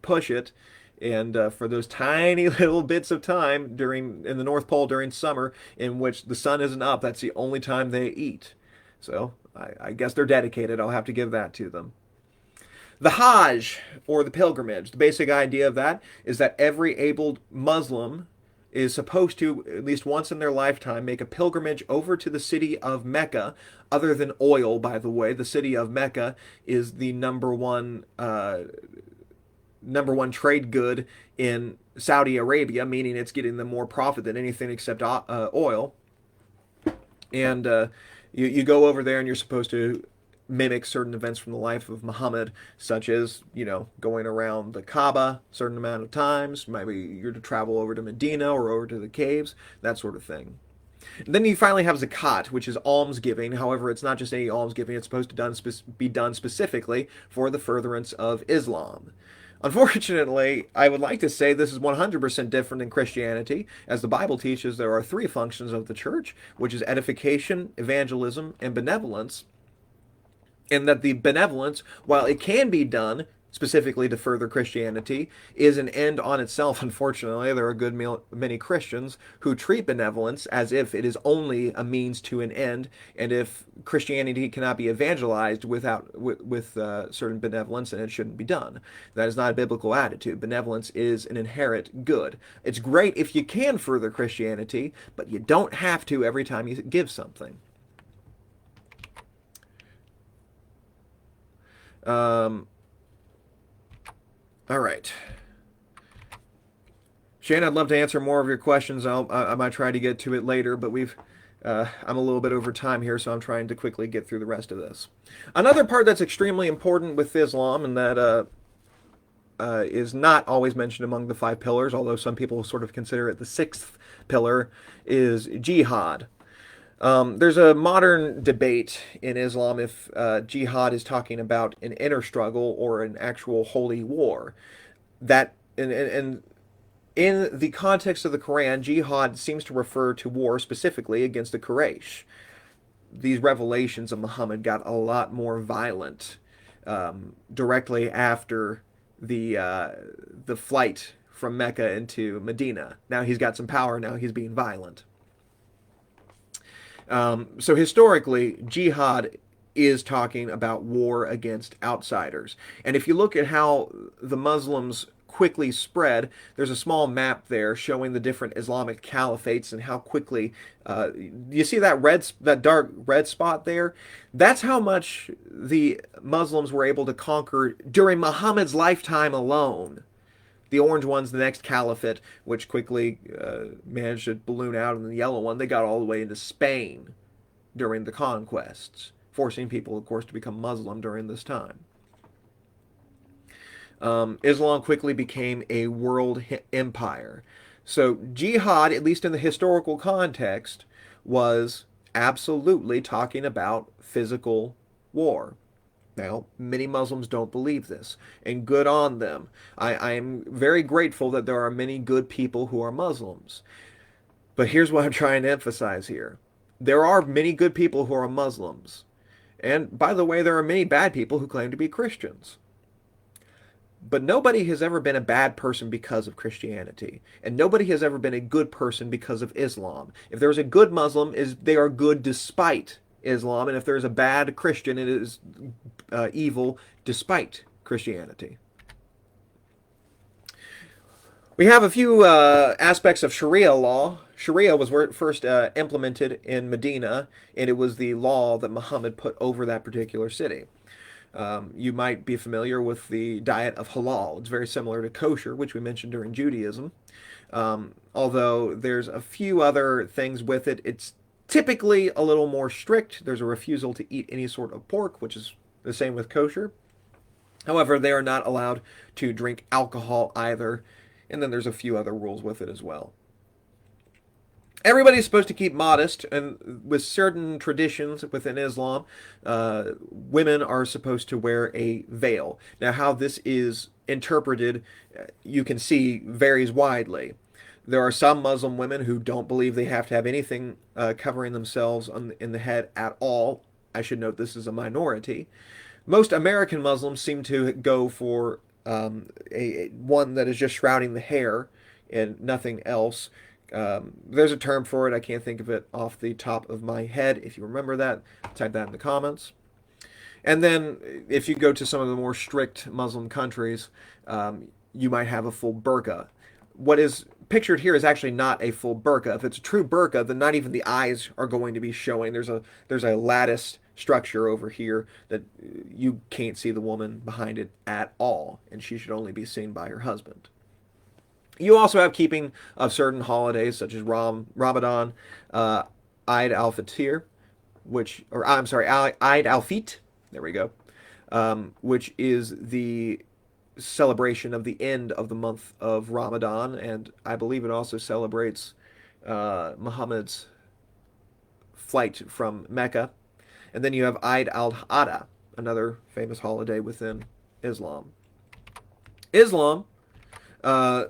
push it. And for those tiny little bits of time in the North Pole during summer in which the sun isn't up, that's the only time they eat. So I guess they're dedicated. I'll have to give that to them. The Hajj, or the pilgrimage, the basic idea of that is that every able Muslim is supposed to, at least once in their lifetime, make a pilgrimage over to the city of Mecca. Other than oil, by the way, the city of Mecca is the number one trade good in Saudi Arabia, meaning it's getting them more profit than anything except oil. And you go over there and you're supposed to mimic certain events from the life of Muhammad, such as, going around the Kaaba a certain amount of times. Maybe you're to travel over to Medina or over to the caves, that sort of thing. And then you finally have zakat, which is almsgiving. However, it's not just any almsgiving. It's supposed to be done specifically for the furtherance of Islam. Unfortunately, I would like to say this is 100% different than Christianity, as the Bible teaches there are three functions of the church, which is edification, evangelism, and benevolence. And that the benevolence, while it can be done specifically to further Christianity, is an end on itself. Unfortunately, there are a good many Christians who treat benevolence as if it is only a means to an end, and if Christianity cannot be evangelized with certain benevolence, then it shouldn't be done. That is not a biblical attitude. Benevolence is an inherent good. It's great if you can further Christianity, but you don't have to every time you give something. All right. Shane, I'd love to answer more of your questions. I might try to get to it later, but I'm a little bit over time here, so I'm trying to quickly get through the rest of this. Another part that's extremely important with Islam, and that is not always mentioned among the five pillars, although some people sort of consider it the sixth pillar, is jihad. There's a modern debate in Islam if jihad is talking about an inner struggle or an actual holy war. That and in the context of the Quran, jihad seems to refer to war specifically against the Quraysh. These revelations of Muhammad got a lot more violent directly after the flight from Mecca into Medina. Now he's got some power. Now he's being violent. So historically, jihad is talking about war against outsiders. And if you look at how the Muslims quickly spread. There's a small map there showing the different Islamic caliphates and how quickly. You see that dark red spot there? That's how much the Muslims were able to conquer during Muhammad's lifetime alone. The orange one's the next caliphate, which quickly managed to balloon out, and the yellow one, they got all the way into Spain during the conquests, forcing people, of course, to become Muslim during this time. Islam quickly became a world empire. So jihad, at least in the historical context, was absolutely talking about physical war. Now, many Muslims don't believe this, and good on them. I am very grateful that there are many good people who are Muslims. But here's what I'm trying to emphasize here. There are many good people who are Muslims. And by the way, there are many bad people who claim to be Christians. But nobody has ever been a bad person because of Christianity, and nobody has ever been a good person because of Islam. If there's a good Muslim, they are good despite Islam, and if there's a bad Christian, it is evil despite Christianity. We have a few aspects of Sharia law. Sharia was first implemented in Medina, and it was the law that Muhammad put over that particular city. You might be familiar with the diet of halal. It's very similar to kosher, which we mentioned during Judaism. Although there's a few other things with it. It's typically a little more strict. There's a refusal to eat any sort of pork, which is the same with kosher. However, they are not allowed to drink alcohol either. And then there's a few other rules with it as well. Everybody's supposed to keep modest, and with certain traditions within Islam, women are supposed to wear a veil. Now, how this is interpreted, you can see, varies widely. There are some Muslim women who don't believe they have to have anything covering themselves in the head at all. I should note this is a minority. Most American Muslims seem to go for one that is just shrouding the hair and nothing else. There's a term for it. I can't think of it off the top of my head. If you remember that, type that in the comments. And then if you go to some of the more strict Muslim countries, you might have a full burqa. What is pictured here is actually not a full burqa. If it's a true burqa, then not even the eyes are going to be showing. There's a lattice structure over here that you can't see the woman behind it at all, and she should only be seen by her husband. You also have keeping of certain holidays such as Ramadan, Eid al-Fitr, Eid al-Fit. There we go. Which is the celebration of the end of the month of Ramadan, and I believe it also celebrates Muhammad's flight from Mecca. And then you have Eid al-Adha, another famous holiday within Islam. Islam,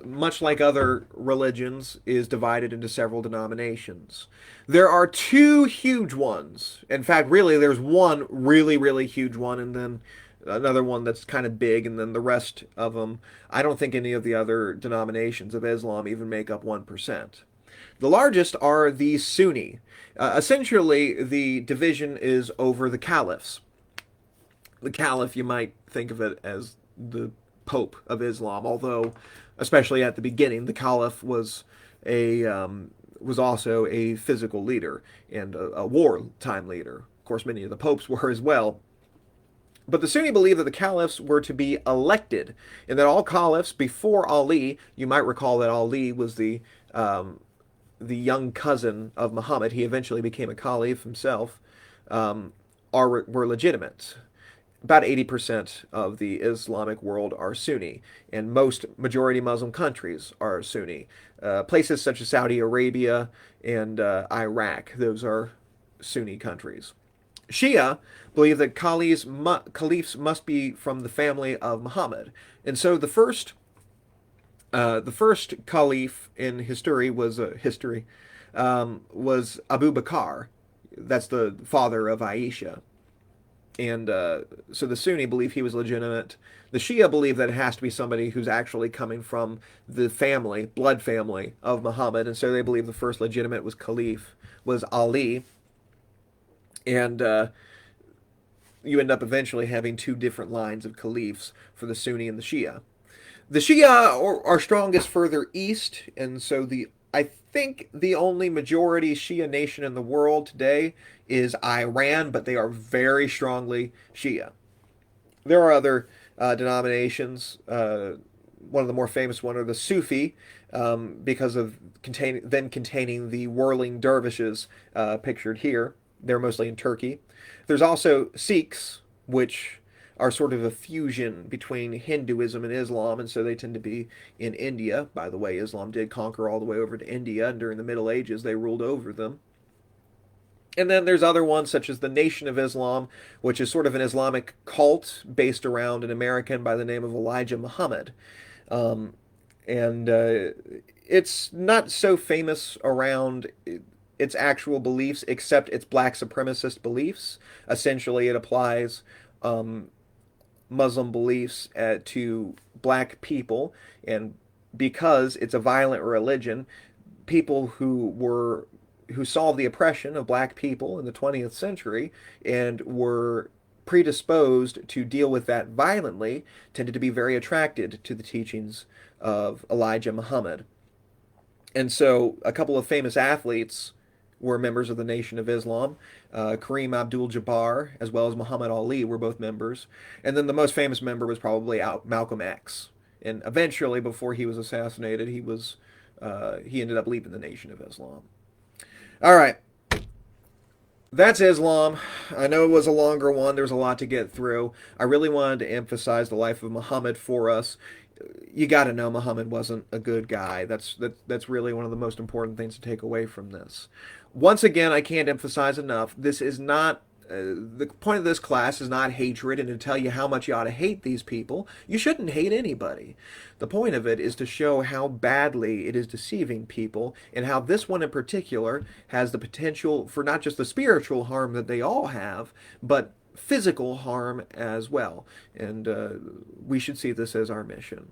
much like other religions, is divided into several denominations. There are two huge ones. In fact, really, there's one really, really huge one, and then another one that's kind of big, and then the rest of them. I don't think any of the other denominations of Islam even make up 1%. The largest are the Sunni. Essentially, the division is over the caliphs. The caliph, you might think of it as the Pope of Islam, although, especially at the beginning, the caliph was also a physical leader and a wartime leader. Of course, many of the popes were as well. But the Sunni believe that the caliphs were to be elected, and that all caliphs before Ali, you might recall that Ali was the young cousin of Muhammad. He eventually became a caliph himself. Were legitimate. About 80% of the Islamic world are Sunni, and most majority Muslim countries are Sunni. Places such as Saudi Arabia and Iraq, those are Sunni countries. Shia believe that caliphs must be from the family of Muhammad, and so the first caliph in history was Abu Bakr. That's the father of Aisha. And so the Sunni believe he was legitimate. The Shia believe that it has to be somebody who's actually coming from the blood family of Muhammad. And so they believe the first legitimate caliph was Ali. And you end up eventually having two different lines of caliphs for the Sunni and the Shia. The Shia are strongest further east, and so I think the only majority Shia nation in the world today is Iran, but they are very strongly Shia. There are other denominations. One of the more famous one are the Sufi, because of containing the whirling dervishes pictured here. They're mostly in Turkey. There's also Sikhs, which are sort of a fusion between Hinduism and Islam, and so they tend to be in India. By the way, Islam did conquer all the way over to India, and during the Middle Ages, they ruled over them. And then there's other ones such as the Nation of Islam, which is sort of an Islamic cult based around an American by the name of Elijah Muhammad. Um, and It's not so famous around its actual beliefs, except its black supremacist beliefs. Essentially, it applies um, Muslim beliefs to black people, and because it's a violent religion, people who saw the oppression of black people in the 20th century and were predisposed to deal with that violently tended to be very attracted to the teachings of Elijah Muhammad. And so a couple of famous athletes were members of the Nation of Islam. Kareem Abdul-Jabbar, as well as Muhammad Ali, were both members. And then the most famous member was probably Malcolm X. And eventually, before he was assassinated, he ended up leaving the Nation of Islam. All right, that's Islam. I know it was a longer one. There's a lot to get through. I really wanted to emphasize the life of Muhammad for us. You got to know Muhammad wasn't a good guy. That's really one of the most important things to take away from this. Once again, I can't emphasize enough. This is not the point of this class is not hatred and to tell you how much you ought to hate these people. You shouldn't hate anybody. The point of it is to show how badly it is deceiving people and how this one in particular has the potential for not just the spiritual harm that they all have, but physical harm as well. And we should see this as our mission.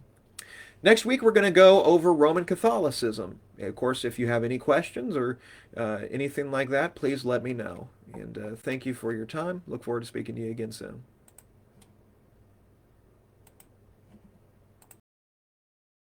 Next week, we're going to go over Roman Catholicism. Of course, if you have any questions or anything like that, please let me know. And thank you for your time. Look forward to speaking to you again soon.